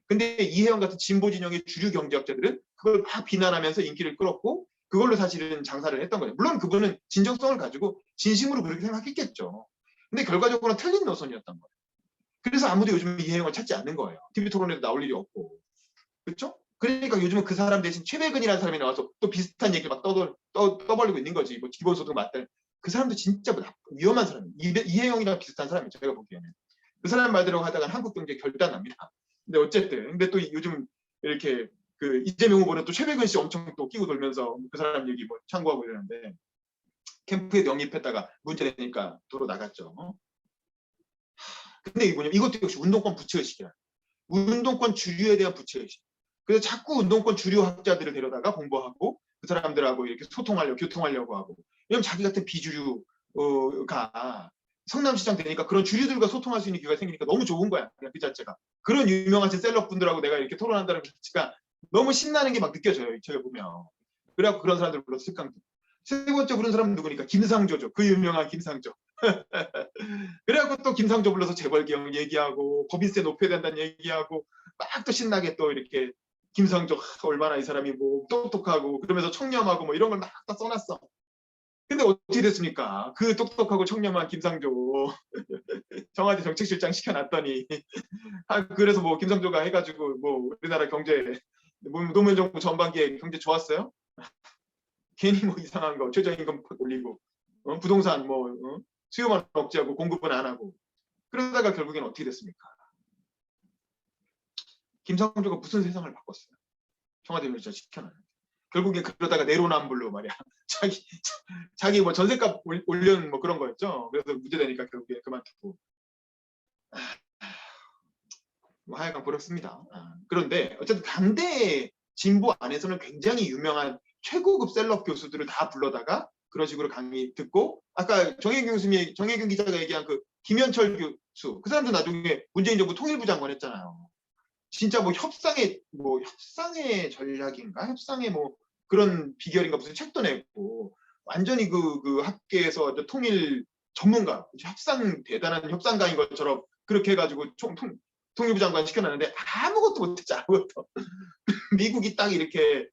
근데 이혜영 같은 진보 진영의 주류 경제학자들은 그걸 막 비난하면서 인기를 끌었고 그걸로 사실은 장사를 했던 거예요. 물론 그분은 진정성을 가지고 진심으로 그렇게 생각했겠죠. 근데 결과적으로는 틀린 노선이었던 거예요. 그래서 아무도 요즘 이혜영을 찾지 않는 거예요. TV 토론에도 나올 일이 없고. 그렇죠? 그러니까 요즘은 그 사람 대신 최백은이라는 사람이 나와서 또 비슷한 얘기를 막 떠벌리고 있는 거지. 뭐 기본소득 맞다. 그 사람도 진짜 위험한 사람이에요. 이혜영이랑 비슷한 사람이죠. 제가 보기에는. 그 사람 말대로 하다가 한국 경제 결단납니다. 근데 어쨌든 근데 또 요즘 이렇게 그 이재명 후보는 또 최백은 씨 엄청 또 끼고 돌면서 그 사람 얘기 뭐 참고하고 이러는데 캠프에 영입했다가 문제되니까 도로 나갔죠. 근데 이것도 역시 운동권 부채의식이야. 운동권 주류에 대한 부채의식. 그래서 자꾸 운동권 주류 학자들을 데려다가 공부하고 그 사람들하고 이렇게 소통하려고 교통하려고 하고. 왜냐면 자기 같은 비주류가 성남시장 되니까 그런 주류들과 소통할 수 있는 기회가 생기니까 너무 좋은 거야. 그냥 그 자체가. 그런 유명하신 셀럽분들하고 내가 이렇게 토론한다는 것 자체가 너무 신나는 게 막 느껴져요. 제가 보면. 그래갖고 그런 사람들 불러서 특강도. 세 번째 부른 사람은 누구니까? 김상조죠. 그 유명한 김상조. 그래갖고 또 김상조 불러서 재벌 기업 얘기하고 법인세 높여야 된다는 얘기하고 막 또 신나게 또 이렇게 김상조 얼마나 이 사람이 뭐 똑똑하고 그러면서 청렴하고 뭐 이런 걸 막 다 써놨어. 근데 어떻게 됐습니까? 그 똑똑하고 청렴한 김상조 청와대 정책실장 시켜놨더니 그래서 뭐 김상조가 해가지고 뭐 우리나라 경제 노무현 정부 전반기에 경제 좋았어요? 괜히 뭐 이상한 거 최저임금 올리고 부동산 수요만 억제하고 공급은 안 하고 그러다가 결국엔 어떻게 됐습니까? 김상조가 무슨 세상을 바꿨어요? 청와대 밀자 시켜놨는데 결국엔 그러다가 내로남불로 말이야 자기 뭐 전세값 올려는 뭐 그런 거였죠. 그래서 문제되니까 결국에 그만두고 뭐 하여간 그렇습니다. 그런데 어쨌든 당대 진보 안에서는 굉장히 유명한 최고급 셀럽 교수들을 다 불러다가 그런 식으로 강의 듣고 아까 정혜경 기자가 얘기한 그 수. 그 사람도 나중에 문재인 정부 통일부 장관 했잖아요. 진짜 뭐 협상의 전략인가? 협상의 뭐 그런 비결인가 무슨 책도 내고 완전히 그 학계에서 통일 전문가, 협상 대단한 협상가인 것처럼 그렇게 해가지고 통일부 장관 시켜놨는데 아무것도 못했지 아무것도. 미국이 딱 이렇게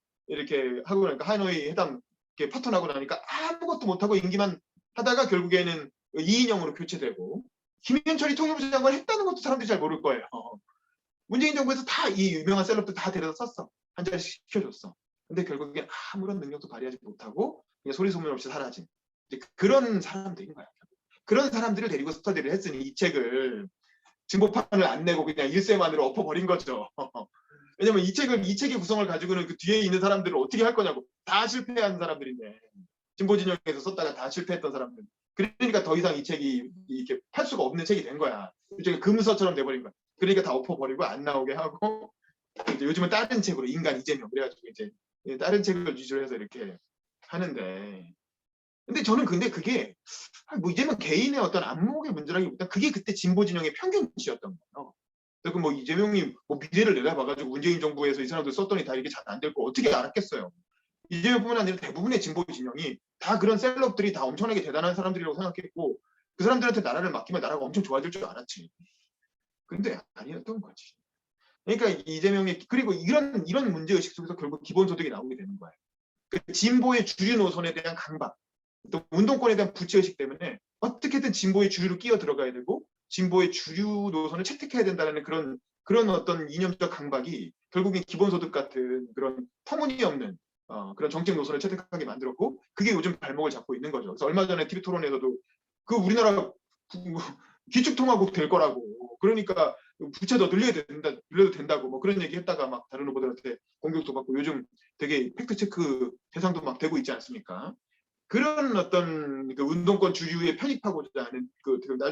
하고 나니까 하노이 회담 이렇게 파토나고 나니까 아무것도 못하고 임기만 하다가 결국에는 이인영으로 교체되고 김현철이 통일부 장관 했다는 것도 사람들이 잘 모를 거예요. 문재인 정부에서 다 이 유명한 셀럽들 다 데려다 썼어. 한 자리씩 시켜줬어. 근데 결국엔 아무런 능력도 발휘하지 못하고 그냥 소리 소문 없이 사라진 이제 그런 사람들인 거야. 그런 사람들을 데리고 스터디를 했으니 이 책을 진보판을 안 내고 그냥 일세만으로 엎어버린 거죠. 왜냐면 이 책의 구성을 가지고는 그 뒤에 있는 사람들을 어떻게 할 거냐고. 다 실패한 사람들인데 진보 진영에서 썼다가 다 실패했던 사람들. 그러니까 더 이상 이 책이 이렇게 팔 수가 없는 책이 된 거야. 이제 금서처럼 돼버린 거야. 그러니까 다 엎어버리고 안 나오게 하고 이제 요즘은 다른 책으로 인간 이재명 그래가지고 이제 다른 책을 위주로 해서 이렇게 하는데. 근데 저는 그게 뭐 이재명 개인의 어떤 안목의 문제라기보다 그게 그때 진보 진영의 평균치였던 거예요. 그리고 뭐 이재명이 뭐 미래를 내다봐가지고 문재인 정부에서 이 사람들 썼더니 다 이게 잘 안 될 거 어떻게 알았겠어요. 이재명뿐만 아니라 대부분의 진보 진영이 다 그런 셀럽들이 다 엄청나게 대단한 사람들이라고 생각했고 그 사람들한테 나라를 맡기면 나라가 엄청 좋아질 줄 알았지. 근데 아니었던 거지. 그러니까 이재명이 그리고 이런 문제의식 속에서 결국 기본소득이 나오게 되는 거예요. 그 진보의 주류 노선에 대한 강박, 또 운동권에 대한 부채의식 때문에 어떻게든 진보의 주류로 끼어 들어가야 되고 진보의 주류 노선을 채택해야 된다는 그런 어떤 이념적 강박이 결국엔 기본소득 같은 그런 터무니없는 그런 정책 노선을 채택하게 만들었고 그게 요즘 발목을 잡고 있는 거죠. 그래서 얼마 전에 TV 토론에서도 그 우리나라 기축통화국 될 거라고 그러니까 부채 더 늘려도 된다고 뭐 그런 얘기 했다가 막 다른 후보들한테 공격도 받고 요즘 되게 팩트체크 대상도 막 되고 있지 않습니까? 그런 어떤 그 운동권 주류에 편입하고자 하는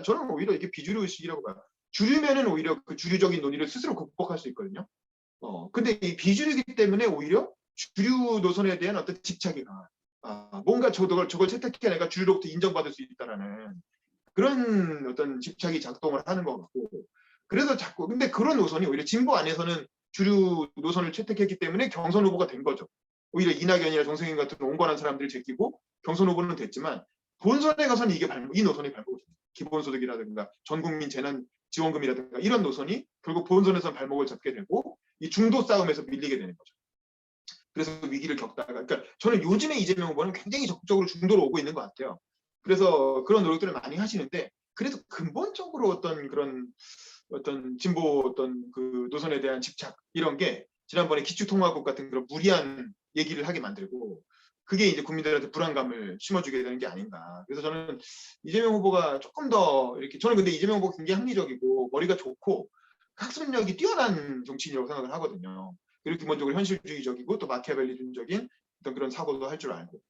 저는 오히려 이게 비주류 의식이라고 봐요. 주류면은 오히려 그 주류적인 논의를 스스로 극복할 수 있거든요. 근데 이 비주류이기 때문에 오히려 주류 노선에 대한 어떤 집착이 뭔가 저걸 채택해 내가 주류로부터 인정받을 수 있다라는 그런 어떤 집착이 작동을 하는 것 같고 그래서 자꾸 근데 그런 노선이 오히려 진보 안에서는 주류 노선을 채택했기 때문에 경선 후보가 된 거죠. 오히려 이낙연이나 정세균 같은 온건한 사람들이 제끼고 경선 후보는 됐지만 본선에 가서는 이 노선이 발목이 됩니다. 기본소득이라든가 전국민 재난지원금이라든가 이런 노선이 결국 본선에서 발목을 잡게 되고 이 중도 싸움에서 밀리게 되는 거죠. 그래서 위기를 겪다가 그러니까 저는 요즘에 이재명 후보는 굉장히 적극적으로 중도로 오고 있는 것 같아요. 그래서 그런 노력들을 많이 하시는데 그래도 근본적으로 어떤 진보 어떤 그 노선에 대한 집착 이런 게 지난번에 기축통화국 같은 그런 무리한 얘기를 하게 만들고 그게 이제 국민들한테 불안감을 심어주게 되는 게 아닌가. 그래서 저는 이재명 후보가 조금 더 이렇게 저는 근데 이재명 후보가 굉장히 합리적이고 머리가 좋고 학습력이 뛰어난 정치인이라고 생각을 하거든요. 그리고 기본적으로 현실주의적이고 또 마키아벨리즘적인 어떤 그런 사고도 할 줄 알고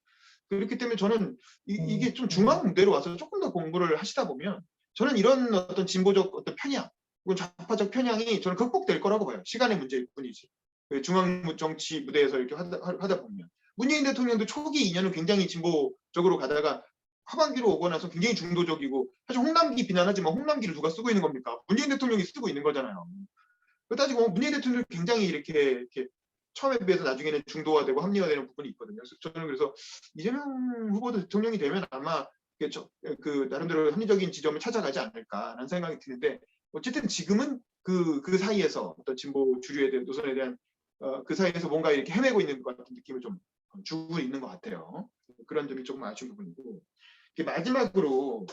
그렇기 때문에 저는 이게 좀 중앙무대로 와서 조금 더 공부를 하시다 보면 저는 이런 어떤 진보적 어떤 편향 혹은 좌파적 편향이 저는 극복될 거라고 봐요. 시간의 문제일 뿐이지. 중앙 정치 무대에서 이렇게 하다 보면 문재인 대통령도 초기 2년은 굉장히 진보적으로 가다가 하반기로 오고 나서 굉장히 중도적이고 사실 홍남기 비난하지만 홍남기를 누가 쓰고 있는 겁니까? 문재인 대통령이 쓰고 있는 거잖아요. 따지고 문재인 대통령이 굉장히 이렇게 처음에 비해서 나중에는 중도화되고 합리화되는 부분이 있거든요. 그래서 이재명 후보도 대통령이 되면 아마 나름대로 합리적인 지점을 찾아가지 않을까라는 생각이 드는데 어쨌든 지금은 그 사이에서 어떤 진보 주류에 대한 노선에 대한 그 사이에서 뭔가 이렇게 헤매고 있는 것 같은 느낌을 좀 주고 있는 것 같아요. 그런 점이 조금 아쉬운 부분이고 마지막으로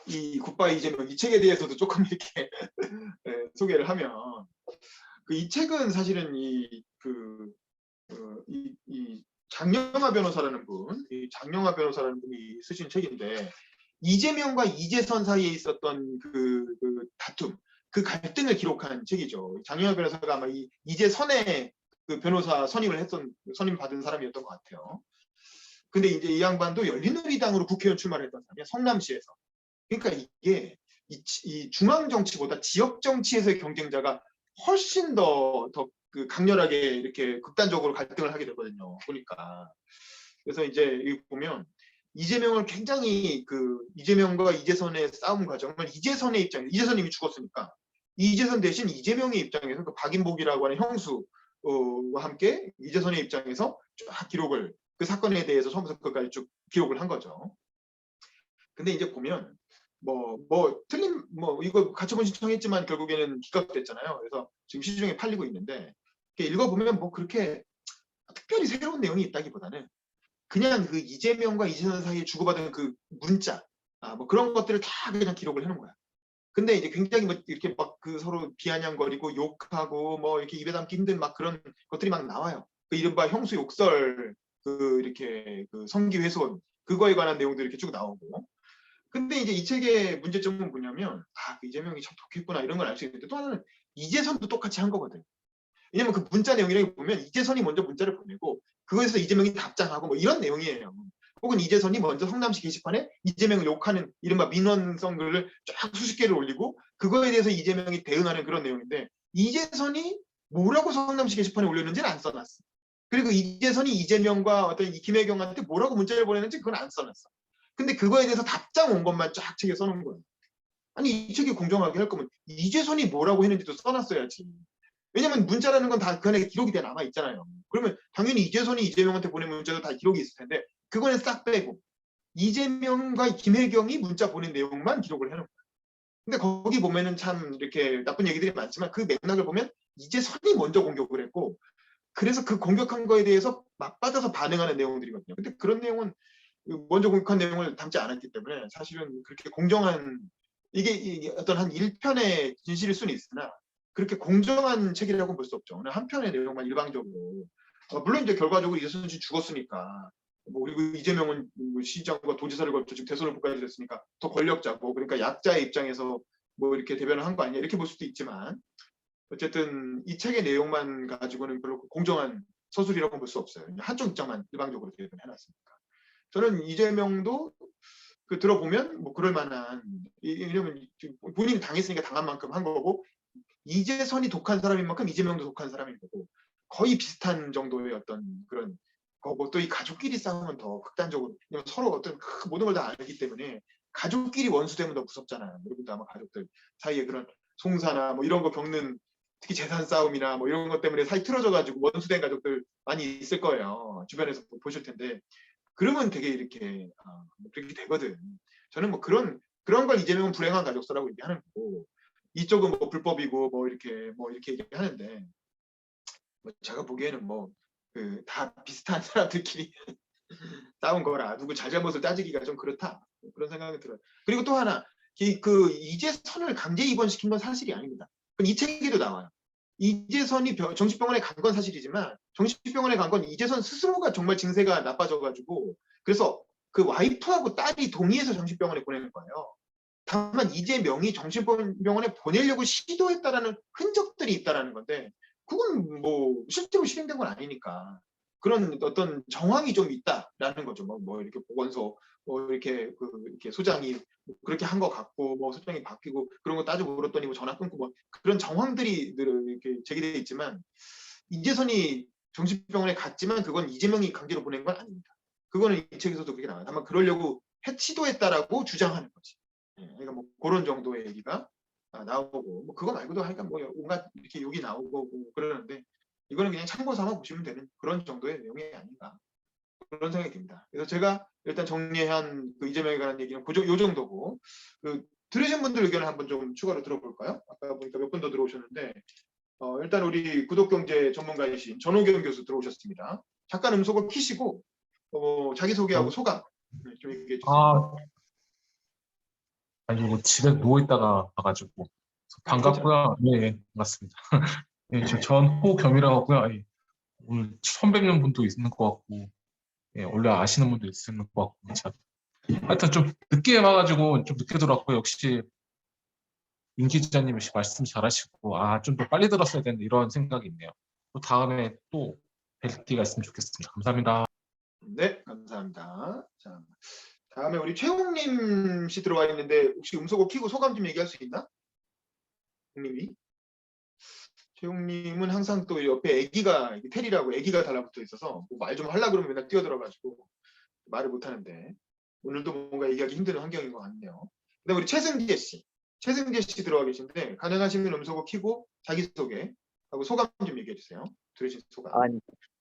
이 굿바이 이재명 이 책에 대해서도 조금 이렇게 소개를 하면 이 책은 사실은 이 장영하 변호사라는 분이 쓰신 책인데 이재명과 이재선 사이에 있었던 그 다툼, 그 갈등을 기록한 책이죠. 장영하 변호사가 아마 이재선의 그 변호사 선임 받은 사람이었던 것 같아요. 근데 이제 이 양반도 열린우리당으로 국회의원 출마를 했던 사람이야, 성남시에서. 그러니까 이게 이 중앙 정치보다 지역 정치에서의 경쟁자가 훨씬 더 강렬하게 이렇게 극단적으로 갈등을 하게 되거든요. 보니까. 그래서 이제 보면 이재명을 굉장히 그 이재명과 이재선의 싸움 과정을 이재선의 입장에서 이재선 이미 죽었으니까 이재선 대신 이재명의 입장에서 그 박인복이라고 하는 형수와 함께 이재선의 입장에서 쫙 기록을 그 사건에 대해서 처음부터 끝까지 쭉 기록을 한 거죠. 근데 이제 보면 틀린 이거 가처분 신청했지만 결국에는 기각됐잖아요. 그래서 지금 시중에 팔리고 있는데 읽어보면 뭐 그렇게 특별히 새로운 내용이 있다기보다는 그냥 그 이재명과 이재선 사이에 주고받은 그 문자 뭐 그런 것들을 다 그냥 기록을 해놓은 거야. 근데 이제 굉장히 뭐 이렇게 막 그 서로 비아냥거리고 욕하고 뭐 이렇게 입에 담기 힘든 막 그런 것들이 막 나와요. 그 이른바 형수 욕설 그 이렇게 그 성기 훼손 그거에 관한 내용들이 이렇게 쭉 나오고. 근데 이제 이 책의 문제점은 뭐냐면 그 이재명이 참 독했구나 이런 걸 알 수 있는데 또 하나는 이재선도 똑같이 한 거거든. 왜냐면 그 문자 내용이라고 보면 이재선이 먼저 문자를 보내고 그거에서 이재명이 답장하고 뭐 이런 내용이에요. 혹은 이재선이 먼저 성남시 게시판에 이재명을 욕하는 이른바 민원성 글을 쫙 수십 개를 올리고 그거에 대해서 이재명이 대응하는 그런 내용인데 이재선이 뭐라고 성남시 게시판에 올렸는지는 안 써놨어. 그리고 이재선이 이재명과 어떤 이 김혜경한테 뭐라고 문자를 보내는지 그건 안 써놨어. 근데 그거에 대해서 답장 온 것만 쫙 책에 써놓은 거예요. 아니 이 책이 공정하게 할 거면 이재선이 뭐라고 했는지도 써놨어야지. 왜냐면 문자라는 건 다 그 안에 기록이 돼 남아 있잖아요. 그러면 당연히 이재선이 이재명한테 보낸 문자도 다 기록이 있을 텐데 그거는 싹 빼고 이재명과 김혜경이 문자 보낸 내용만 기록을 해놓은 거예요. 근데 거기 보면은 참 이렇게 나쁜 얘기들이 많지만 그 맥락을 보면 이재선이 먼저 공격을 했고 그래서 그 공격한 거에 대해서 맞받아서 반응하는 내용들이거든요. 근데 그런 내용은 먼저 공격한 내용을 담지 않았기 때문에 사실은 그렇게 공정한 이게 어떤 한 1편의 진실일 수는 있으나 그렇게 공정한 책이라고는 볼 수 없죠. 오늘 한 편의 내용만 일방적으로 물론 이제 결과적으로 이재선 씨 죽었으니까 그리고 이재명은 시장과 도지사를 거쳐 지금 대선 후보까지 됐으니까 더 권력자고 그러니까 약자의 입장에서 뭐 이렇게 대변을 한 거 아니냐 이렇게 볼 수도 있지만 어쨌든 이 책의 내용만 가지고는 별로 공정한 서술이라고 볼 수 없어요. 한쪽 입장만 일방적으로 대변해놨으니까. 저는 이재명도 그 들어보면 뭐 그럴 만한 왜냐면 본인이 당했으니까 당한 만큼 한 거고 이재선이 독한 사람인 만큼 이재명도 독한 사람인 거고 거의 비슷한 정도의 어떤 그런 거고 또 이 가족끼리 싸우면 더 극단적으로 왜냐면 서로 어떤 모든 걸 다 알기 때문에 가족끼리 원수되면 더 무섭잖아요. 여러분도 아마 가족들 사이에 그런 송사나 뭐 이런 거 겪는 특히 재산 싸움이나 뭐 이런 것 때문에 사이 틀어져가지고 원수된 가족들 많이 있을 거예요. 주변에서 보실 텐데 그러면 되게 이렇게 그렇게 되거든. 저는 뭐 그런 걸 이재명은 불행한 가족사라고 얘기하는 거고 이쪽은 뭐 불법이고 뭐 이렇게 얘기하는데 뭐 제가 보기에는 뭐 그 다 비슷한 사람들끼리 싸운 거라 누구 잘잘못을 따지기가 좀 그렇다 그런 생각이 들어요. 그리고 또 하나 그 이재선을 강제 입원시킨 건 사실이 아닙니다. 이 책에도 나와요. 이재선이 정신병원에 간 건 사실이지만 정신병원에 간 건 이재선 스스로가 정말 증세가 나빠져가지고 그래서 그 와이프하고 딸이 동의해서 정신병원에 보내는 거예요. 다만 이재명이 정신병원에 보내려고 시도했다라는 흔적들이 있다라는 건데 그건 뭐 실제로 실행된 건 아니니까 그런 어떤 정황이 좀 있다라는 거죠. 뭐 이렇게 보건소 이렇게 이렇게 소장이 그렇게 한 것 같고 뭐 소장이 바뀌고 그런 거 따지고 물었더니 뭐 전화 끊고 뭐 그런 정황들이 이렇게 제기되어 있지만 이재선이 정신병원에 갔지만 그건 이재명이 강제로 보낸 건 아닙니다. 그거는 이 책에서도 그렇게 나와요. 다만 그러려고 시도했다라고 주장하는 거지. 그러니까 뭐 그런 정도의 얘기가 나오고 뭐 그거 말고도 하니까 뭐 온갖 이렇게 욕이 나오고 뭐 그러는데 이거는 그냥 참고 삼아 보시면 되는 그런 정도의 내용이 아닌가 그런 생각이 듭니다. 그래서 제가 일단 정리한 그 이재명에 관한 얘기는 요 정도고 들으신 분들 의견을 한번 좀 추가로 들어볼까요? 아까 보니까 몇 분 더 들어오셨는데 일단 우리 구독경제 전문가이신 전호경 교수 들어오셨습니다. 잠깐 음소거 키시고 자기소개하고 소감 좀 얘기해 주세요. 아니 뭐 집에 누워 있다가 와가지고 반갑고요. 네, 반갑습니다. 네, 저 전호겸이라고 하고요. 오늘 처음 뵙는 분도 있는 것 같고, 원래 아시는 분도 있을 것 같고, 참. 하여튼 좀 늦게 와가지고 좀 늦게 들어왔고 역시 임 기자님 역시 말씀 잘하시고 좀 더 빨리 들었어야 되는데 이런 생각이 있네요. 또 다음에 또 뵐 기회가 있으면 좋겠습니다. 감사합니다. 네, 감사합니다. 자, 다음에 우리 최홍님 씨 들어와 있는데 혹시 음소거 키고 소감 좀 얘기할 수 있나? 형님이? 최홍님은 항상 또 옆에 애기가 테리라고 애기가 달라붙어 있어서 뭐 말 좀 하려고 그러면 맨날 뛰어들어가지고 말을 못 하는데 오늘도 뭔가 얘기하기 힘든 환경인 것 같네요. 그다음에 우리 최승재 씨. 최승재 씨 들어와 계신데 가능하시면 음소거 켜고 자기소개하고 소감 좀 얘기해 주세요. 들으신 소감. 아,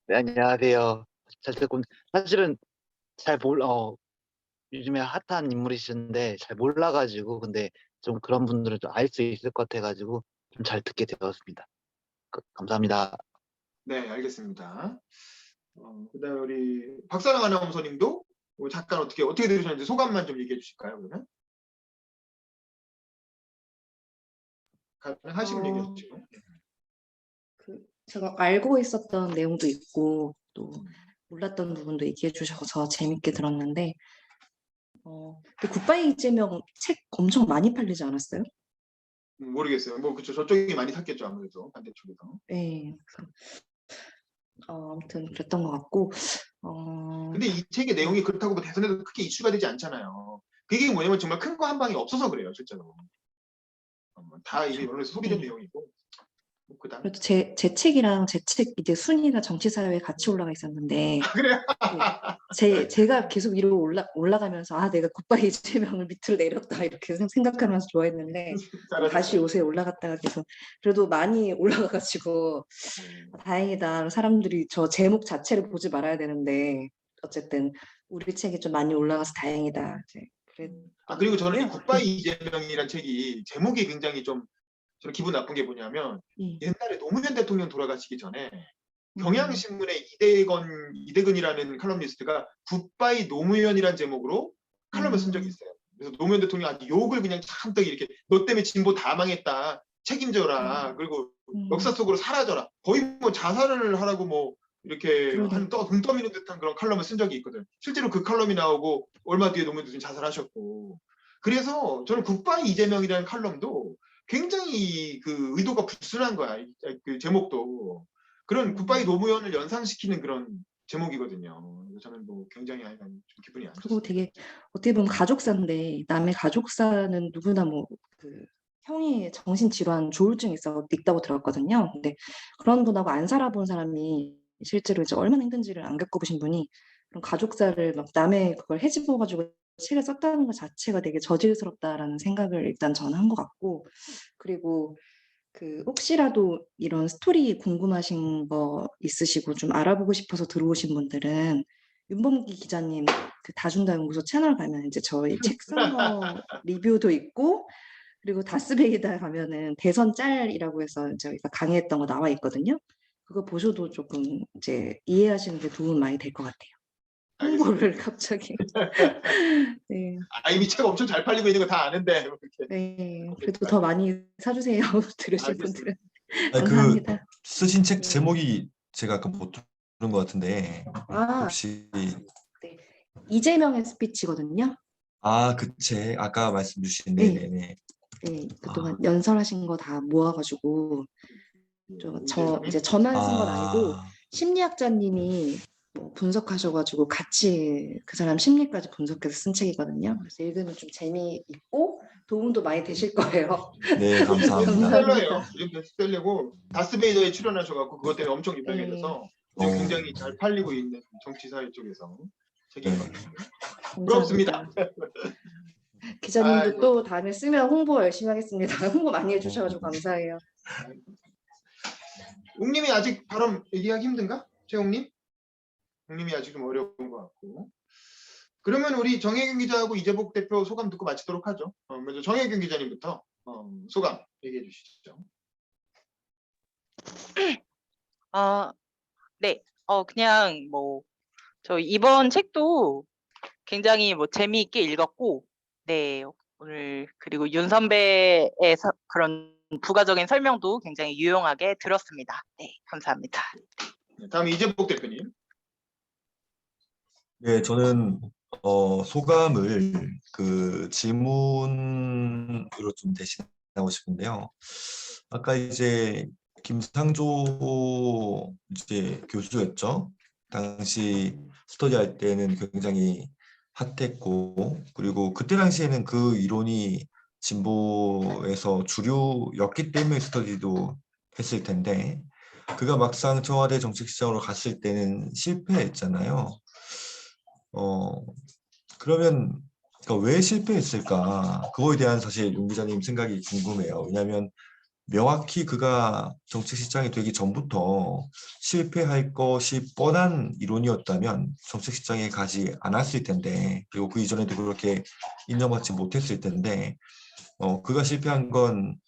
네, 안녕하세요. 잘 듣고 사실은 요즘에 핫한 인물이신데 잘 몰라가지고 근데 좀 그런 분들은 좀 알 수 있을 것 같아가지고 좀 잘 듣게 되었습니다. 감사합니다. 네, 알겠습니다. 그다음에 우리 박사랑 아나운서님도 잠깐 어떻게 들으셨는지 소감만 좀 얘기해 주실까요? 그러면 가능하시면 얘기해 주시고. 제가 알고 있었던 내용도 있고 또 몰랐던 부분도 얘기해 주셔서 재밌게 들었는데 그 굿바이 이재명 책 엄청 많이 팔리지 않았어요? 모르겠어요. 뭐 그쵸, 저쪽이 많이 샀겠죠, 아무래도 반대쪽에서. 네. 그래서, 아무튼 그랬던 것 같고 근데 이 책의 내용이 그렇다고 뭐 대선에도 크게 이슈가 되지 않잖아요. 그게 뭐냐면 정말 큰 거 한 방이 없어서 그래요, 실제로. 다 이게 언론에서 소비된 네. 내용이고. 뭐 그다음. 그래도 제 책이랑 제 책 이제 순위가 정치사회에 같이 올라가 있었는데 그래요? 제가 계속 위로 올라가면서 내가 굿바이 이재명을 밑으로 내렸다 이렇게 생각하면서 좋아했는데 다시 요새 올라갔다가 계속 그래도 많이 올라가가지고 다행이다. 사람들이 저 제목 자체를 보지 말아야 되는데 어쨌든 우리 책이 좀 많이 올라가서 다행이다. 이제 그리고 저는 이 거고요. 굿바이 이재명이라는 책이 제목이 굉장히 좀 저는 기분 나쁜 게 뭐냐면 옛날에 노무현 대통령 돌아가시기 전에 경향신문의 이대근이라는 칼럼니스트가 굿바이 노무현이라는 제목으로 칼럼을 쓴 적이 있어요. 그래서 노무현 대통령 아주 욕을 그냥 잔뜩 이렇게 너 때문에 진보 다 망했다. 책임져라. 그리고 역사 속으로 사라져라. 거의 뭐 자살을 하라고 뭐 이렇게 등 떠미는 듯한 그런 칼럼을 쓴 적이 있거든. 실제로 그 칼럼이 나오고 얼마 뒤에 노무현 대통령이 자살하셨고. 그래서 저는 굿바이 이재명이라는 칼럼도 굉장히 그 의도가 불순한 거야. 그 제목도. 그런 굿바이 노무현을 연상시키는 그런 제목이거든요. 저는 뭐 굉장히 좀 기분이 안 그리고 좋습니다. 되게 어떻게 보면 가족사인데 남의 가족사는 누구나 뭐 그 형이 정신질환 조울증 있다고 들었거든요. 근데 그런 분하고 안 살아본 사람이 실제로 이제 얼마나 힘든지를 안 겪어보신 분이 그런 가족사를 막 남의 그걸 헤집어가지고 책을 썼다는 것 자체가 되게 저질스럽다라는 생각을 일단 저는 한 것 같고 그리고 그 혹시라도 이런 스토리 궁금하신 거 있으시고 좀 알아보고 싶어서 들어오신 분들은 윤범기 기자님 그 다중다연구소 채널 가면 이제 저희 책 쓴 거 리뷰도 있고 그리고 다스베이다 가면은 대선 짤이라고 해서 저희가 강의했던 거 나와 있거든요. 그거 보셔도 조금 이제 이해하시는 데 도움 많이 될 것 같아요. 홍보를 갑자기. 네. 이미 책 엄청 잘 팔리고 있는 거 다 아는데. 네. 그래도 더 많이 사주세요. 들으실 알겠습니다. 분들은. 그 감사합니다. 쓰신 책 제목이 제가 아까 못 들은 것 같은데 혹시 이재명의 스피치거든요. 그 책 아까 말씀 주신 네. 네네네. 네, 그동안 연설하신 거 다 모아가지고 이제 저만 쓴 건 아니고 심리학자님이 뭐 분석하셔가지고 같이 그 사람 심리까지 분석해서 쓴 책이거든요. 그래서 읽으면 좀 재미있고 도움도 많이 되실 거예요. 네, 감사합니다. 스텔러예요. 스텔러고 다스베이더에 출연하셔갖고 그것 때문에 엄청 유명해져서 지금 굉장히 잘 팔리고 있는 정치사회 쪽에서 책인 것 같아요. 부럽습니다. 기자님도 또 다음에 쓰면 홍보 열심히 하겠습니다. 홍보 많이 해주셔가지고 감사해요. 웅님이 아직 발언 얘기하기 힘든가? 최웅님? 웅님이 아직 좀 어려운 것 같고. 그러면 우리 정혜균 기자하고 이재복 대표 소감 듣고 마치도록 하죠. 먼저 정혜균 기자님부터 소감 얘기해 주시죠. 네. 그냥 뭐 저 이번 책도 굉장히 뭐 재미있게 읽었고, 네. 오늘 그리고 윤 선배의 그런 부가적인 설명도 굉장히 유용하게 들었습니다. 네, 감사합니다. 다음 이재복 대표님. 네, 저는 소감을 그 질문으로 좀 대신하고 싶은데요. 아까 이제 김상조 이제 교수였죠. 당시 스터디할 때는 굉장히 핫했고, 그리고 그때 당시에는 그 이론이 진보에서 주류였기 때문에 스터디도 했을 텐데, 그가 막상 청와대 정책시장으로 갔을 때는 실패했잖아요. 그러면 그러니까 왜 실패했을까? 그거에 대한 사실 윤 기자님 생각이 궁금해요. 왜냐하면 명확히 그가 정책실장이 되기 전부터 실패할 것이 뻔한 이론이었다면 정책실장에 가지 않았을 텐데, 그리고 그 이전에도 그렇게 인정받지 못했을 텐데, 그가 실패한 건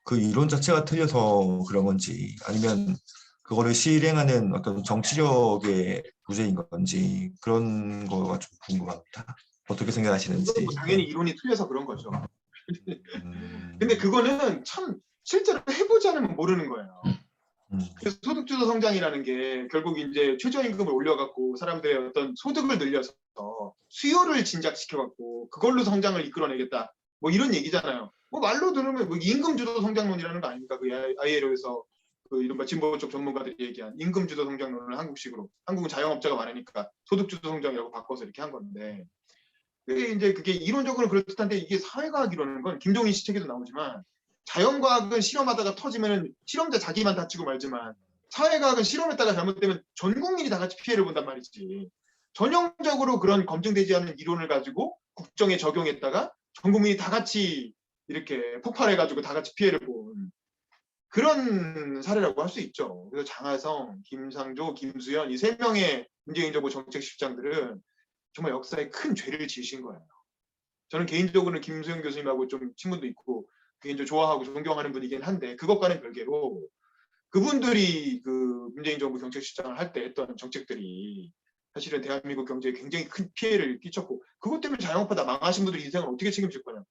그 이론 자체가 틀려서 그런 건지, 아니면 그거를 실행하는 어떤 정치력의 부재인 건지, 그런 거가 좀 궁금합니다. 어떻게 생각하시는지. 이건 뭐 당연히 이론이 틀려서 그런 거죠. 음, 근데 그거는 참 실제로 해보지 않으면 모르는 거예요. 그래서 소득주도 성장이라는 게 결국 이제 최저임금을 올려갖고 사람들의 어떤 소득을 늘려서 수요를 진작시켜갖고 그걸로 성장을 이끌어내겠다. 뭐 이런 얘기잖아요. 뭐 말로 들으면 뭐 임금주도 성장론이라는 거 아닙니까? 그 ILO에서 그 이른바 진보 쪽 전문가들이 얘기한 임금주도 성장론을 한국식으로, 한국은 자영업자가 많으니까 소득주도 성장이라고 바꿔서 이렇게 한 건데, 그게 이론적으로는 그렇듯한데 이게 사회과학이라는 건 김종인 씨 책에도 나오지만, 자연과학은 실험하다가 터지면 실험자 자기만 다치고 말지만 사회과학은 실험했다가 잘못되면 전 국민이 다 같이 피해를 본단 말이지. 전형적으로 그런 검증되지 않은 이론을 가지고 국정에 적용했다가 전 국민이 다 같이 이렇게 폭발해가지고 다 같이 피해를 본 그런 사례라고 할 수 있죠. 그래서 장하성, 김상조, 김수현 이 세 명의 문재인 정부 정책실장들은 정말 역사에 큰 죄를 지으신 거예요. 저는 개인적으로는 김수현 교수님하고 좀 친분도 있고 개인적으로 좋아하고 존경하는 분이긴 한데, 그것과는 별개로 그분들이 그 문재인 정부 경제실장을 할 때 했던 정책들이 사실은 대한민국 경제에 굉장히 큰 피해를 끼쳤고, 그것 때문에 자영업하다 망하신 분들이 인생을 어떻게 책임질 거냐.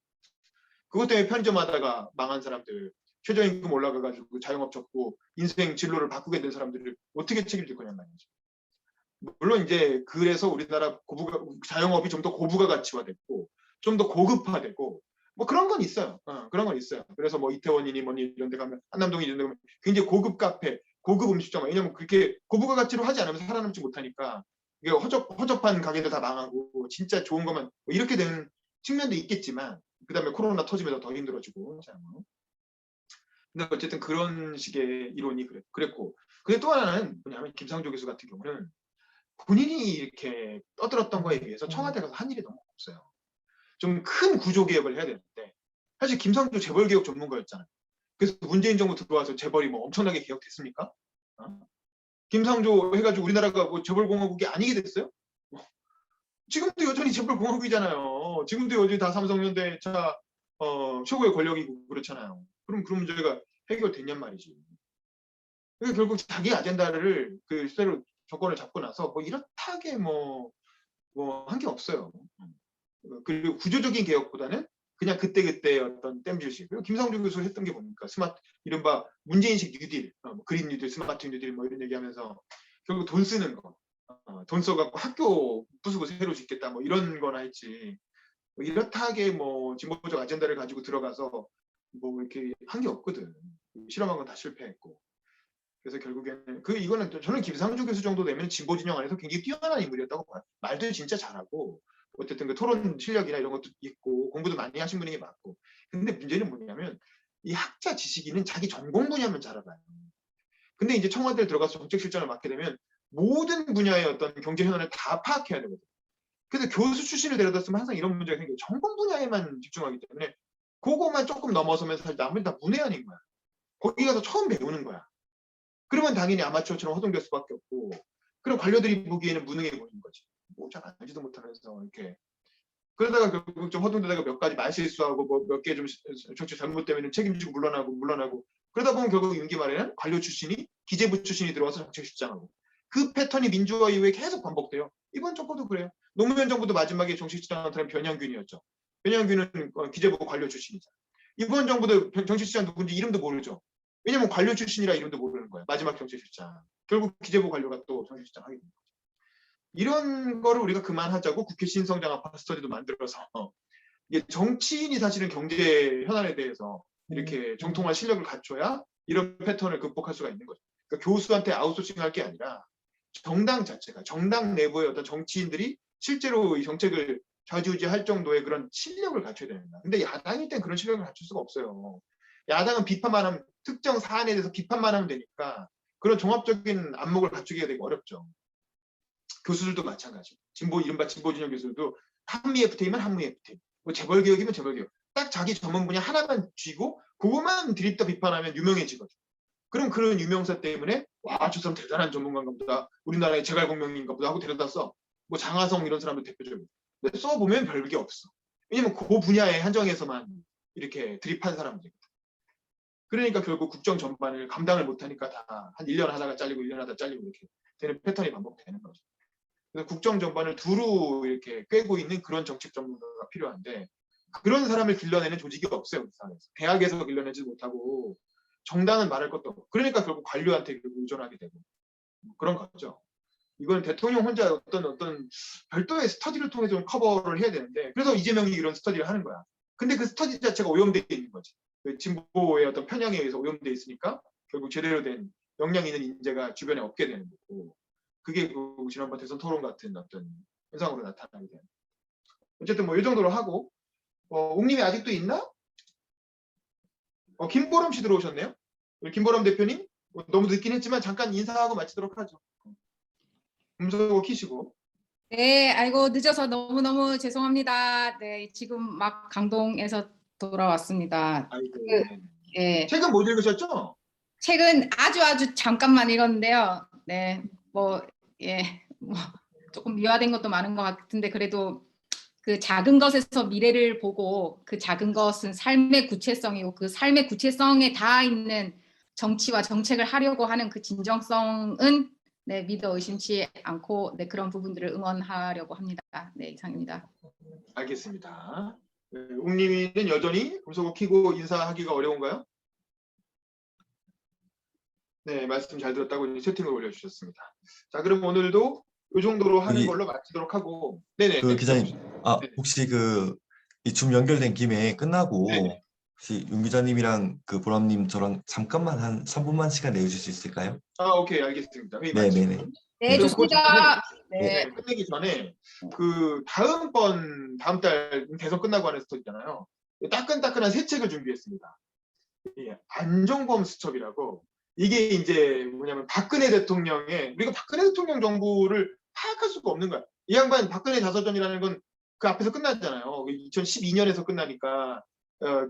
그것 때문에 편의점하다가 망한 사람들, 최저임금 올라가가지고 자영업 접고 인생 진로를 바꾸게 된 사람들을 어떻게 책임질 거냐 말이죠. 물론 이제 그래서 우리나라 자영업이 좀 더 고부가 가치화됐고 좀 더 고급화되고 뭐 그런 건 있어요. 그런 건 있어요. 그래서 뭐 이태원이니 뭐니 이런 데 가면, 한남동이 이런 데 가면 굉장히 고급 카페, 고급 음식점, 왜냐면 그렇게 고부가 가치로 하지 않으면 살아남지 못하니까 이게 허접한 가게들 다 망하고 진짜 좋은 것만 뭐 이렇게 되는 측면도 있겠지만, 그다음에 코로나 터지면서 더 힘들어지고. 근데 어쨌든 그런 식의 이론이 그랬고, 근데 또 하나는 뭐냐면 김상조 교수 같은 경우는 본인이 이렇게 떠들었던 거에 비해서 청와대 가서 한 일이 너무 없어요. 좀 큰 구조 개혁을 해야 되는데, 사실 김상조 재벌 개혁 전문가였잖아요. 그래서 문재인 정부 들어와서 재벌이 뭐 엄청나게 개혁됐습니까? 김상조 해가지고 우리나라가 뭐 재벌 공화국이 아니게 됐어요? 지금도 여전히 재벌 공화국이잖아요. 지금도 여전히 다 삼성현대차 최고의 권력이고 그렇잖아요. 그럼 그런 문제가 해결됐냔 말이지. 그러니까 결국 자기 아젠다를 그 새로 정권을 잡고 나서 뭐 이렇다게 뭐 한 게 없어요. 그리고 구조적인 개혁보다는 그냥 그때그때 어떤 땜질식. 그리고 김상조 교수 했던 게 뭡니까? 이른바 문재인식 뉴딜, 뭐 그린 뉴딜, 스마트 뉴딜 뭐 이런 얘기하면서 결국 돈 쓰는 거, 돈 써갖고 학교 부수고 새로 짓겠다 뭐 이런 거나 했지. 뭐 이렇다게 뭐 진보적 아젠다를 가지고 들어가서 뭐 이렇게 한 게 없거든. 실험한 건 다 실패했고. 그래서 결국에는 이거는 저는 김상조 교수 정도 되면 진보 진영 안에서 굉장히 뛰어난 인물이었다고 봐요. 말도 진짜 잘하고 어쨌든 그 토론 실력이나 이런 것도 있고 공부도 많이 하신 분이 맞고. 근데 문제는 뭐냐면 이 학자 지식인은 자기 전공 분야만 잘 알아요. 근데 이제 청와대에 들어가서 정책실장을 맡게 되면 모든 분야의 어떤 경제 현안을 다 파악해야 되거든요. 그래서 교수 출신을 데려다 쓰면 항상 이런 문제가 생겨요. 전공 분야에만 집중하기 때문에 그거만 조금 넘어서면 사실 나머지 다 문외한인 거야. 거기 가서 처음 배우는 거야. 그러면 당연히 아마추어처럼 허둥댈 수밖에 없고, 그럼 관료들이 보기에는 무능해 보이는 거지. 뭐 잘 알지도 못하면서 이렇게. 그러다가 결국 좀 허둥대다가 몇 가지 말실수하고 뭐 몇 개 좀 정치 잘못되면 책임지고 물러나고 그러다 보면 결국 임기 말에는 관료 출신이 기재부 출신이 들어와서 정책실장하고, 그 패턴이 민주화 이후에 계속 반복돼요. 이번 정부도 그래요. 노무현 정부도 마지막에 정책실장한 사람이 변양균이었죠. 변양균은 기재부 관료 출신이잖아요. 이번 정부도 정책실장 누군지 이름도 모르죠. 왜냐면 관료 출신이라 이름도 모르는 거예요. 마지막 정책실장. 결국 기재부 관료가 또 정책실장 하게 됩니다. 이런 거를 우리가 그만하자고 국회 신성장합 스터디도 만들어서 이게 정치인이 사실은 경제 현안에 대해서 이렇게 정통한 실력을 갖춰야 이런 패턴을 극복할 수가 있는 거죠. 그러니까 교수한테 아웃소싱할 게 아니라 정당 자체가, 정당 내부의 어떤 정치인들이 실제로 이 정책을 좌지우지할 정도의 그런 실력을 갖춰야 됩니다. 근데 야당일 땐 그런 실력을 갖출 수가 없어요. 야당은 비판만 하면, 특정 사안에 대해서 비판만 하면 되니까 그런 종합적인 안목을 갖추기가 되게 어렵죠. 교수들도 마찬가지. 이른바 진보 진영 교수들도 한미 FTA면 한미 FTA, 뭐 재벌 개혁이면 재벌 개혁. 딱 자기 전문 분야 하나만 쥐고 그것만 드립다 비판하면 유명해지거든. 그럼 그런 유명사 때문에 와, 저 사람 대단한 전문가인가 보다. 우리나라의 제갈공명인가 보다 하고 데려다 써. 뭐 장하성 이런 사람도 대표적이고. 근데 써보면 별게 없어. 왜냐면 그 분야에 한정해서만 이렇게 드립한 사람들. 그러니까 결국 국정 전반을 감당을 못하니까 다 한 1년 하다가 잘리고 1년 하다가 잘리고 이렇게 되는 패턴이 반복되는 거죠. 그래서 국정 전반을 두루 이렇게 꿰고 있는 그런 정책 전문가가 필요한데 그런 사람을 길러내는 조직이 없어요. 우리 사회에서. 대학에서 길러내지 못하고 정당은 말할 것도 없고 그러니까 결국 관료한테 의존하게 되고 그런 거죠. 이건 대통령 혼자 어떤 별도의 스터디를 통해서 좀 커버를 해야 되는데 그래서 이재명이 이런 스터디를 하는 거야. 근데 그 스터디 자체가 오염되어 있는 거지. 그 진보의 어떤 편향에 의해서 오염되어 있으니까 결국 제대로 된 역량 있는 인재가 주변에 없게 되는 거고 그게 그 지난번 대선 토론 같은 어떤 현상으로 나타나게 되는. 어쨌든 뭐 이 정도로 하고 옥님이 아직도 있나? 김보람 씨 들어오셨네요. 우리 김보람 대표님 너무 늦긴 했지만 잠깐 인사하고 마치도록 하죠. 음소거 키시고. 네, 아이고 늦어서 너무너무 죄송합니다. 네, 지금 막 강동에서 돌아왔습니다. 아이고. 예, 책은 못 읽으셨죠? 책은 아주 잠깐만 읽었는데요. 네, 뭐 조금 미화된 것도 많은 것 같은데 그래도 그 작은 것에서 미래를 보고 그 작은 것은 삶의 구체성이고 그 삶의 구체성에 닿아 있는 정치와 정책을 하려고 하는 그 진정성은 네, 믿어 의심치 않고 네, 그런 부분들을 응원하려고 합니다. 네, 이상입니다. 알겠습니다. 웅님이는 여전히 음소거 키고 인사하기가 어려운가요? 네, 말씀 잘 들었다고 이제 채팅을 올려주셨습니다. 자, 그럼 오늘도 이 정도로 하는 걸로 마치도록 하고. 네네. 그 기자님, 혹시 이 줌 연결된 김에 끝나고 네네. 혹시 윤 기자님이랑 그 보람님 저랑 잠깐만 한 3분만 시간 내주실 수 있을까요? 오케이, 알겠습니다. 회의 네네네. 마치고. 네, 좋습니다. 네, 네. 끝내기 전에 그 다음 달 대선 끝나고 하는 스토리잖아요. 따끈따끈한 새 책을 준비했습니다. 안종범 수첩이라고. 이게 이제 뭐냐면 박근혜 대통령의 우리가 박근혜 대통령 정부를 파악할 수가 없는 거야. 이 양반 박근혜 자서전이라는 건 그 앞에서 끝났잖아요. 2012년에서 끝나니까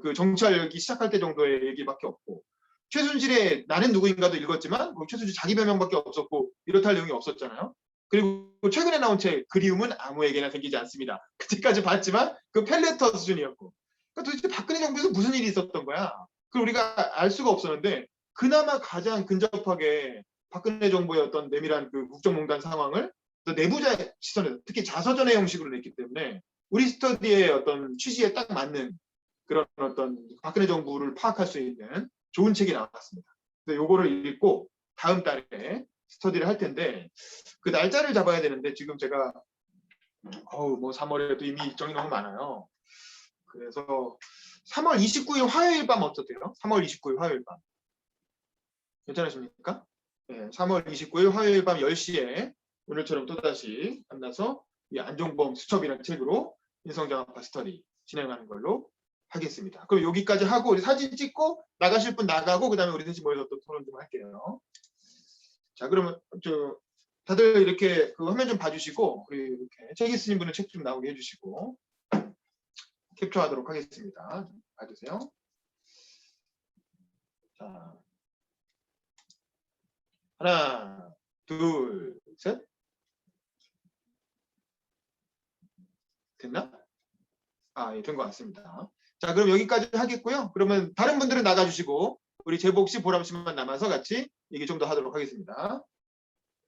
그 정치하기 시작할 때 정도의 얘기밖에 없고 최순실의 나는 누구인가도 읽었지만 최순실 자기 변명밖에 없었고 이렇다 할 내용이 없었잖아요. 그리고 최근에 나온 책 그리움은 아무에게나 생기지 않습니다. 그때까지 봤지만 그 펠레터 수준이었고 그러니까 도대체 박근혜 정부에서 무슨 일이 있었던 거야. 그걸 우리가 알 수가 없었는데 그나마 가장 근접하게 박근혜 정부의 어떤 내밀한 그 국정농단 상황을 내부자 시선에서 특히 자서전의 형식으로 냈기 때문에 우리 스터디의 어떤 취지에 딱 맞는 그런 어떤 박근혜 정부를 파악할 수 있는 좋은 책이 나왔습니다. 그래서 요거를 읽고 다음 달에 스터디를 할 텐데 그 날짜를 잡아야 되는데 지금 제가 뭐 3월에도 이미 일정이 너무 많아요. 그래서 3월 29일 화요일 밤 어떠세요? 3월 29일 화요일 밤. 괜찮으십니까? 네, 3월 29일 화요일 밤 10시에 오늘처럼 또다시 만나서 이 안종범 수첩이라는 책으로 인성장학파 스터디 진행하는 걸로 하겠습니다. 그럼 여기까지 하고 우리 사진 찍고 나가실 분 나가고 그 다음에 우리 셋이 모여서 또 토론 좀 할게요. 자, 그러면 다들 이렇게 그 화면 좀 봐주시고 이렇게 책 있으신 분은 책 좀 나오게 해주시고 캡처하도록 하겠습니다. 봐주세요. 자, 하나, 둘, 셋. 됐나? 예, 된 것 같습니다. 자, 그럼 여기까지 하겠고요. 그러면 다른 분들은 나가주시고 우리 재복 씨, 보람 씨만 남아서 같이 얘기 좀 더 하도록 하겠습니다.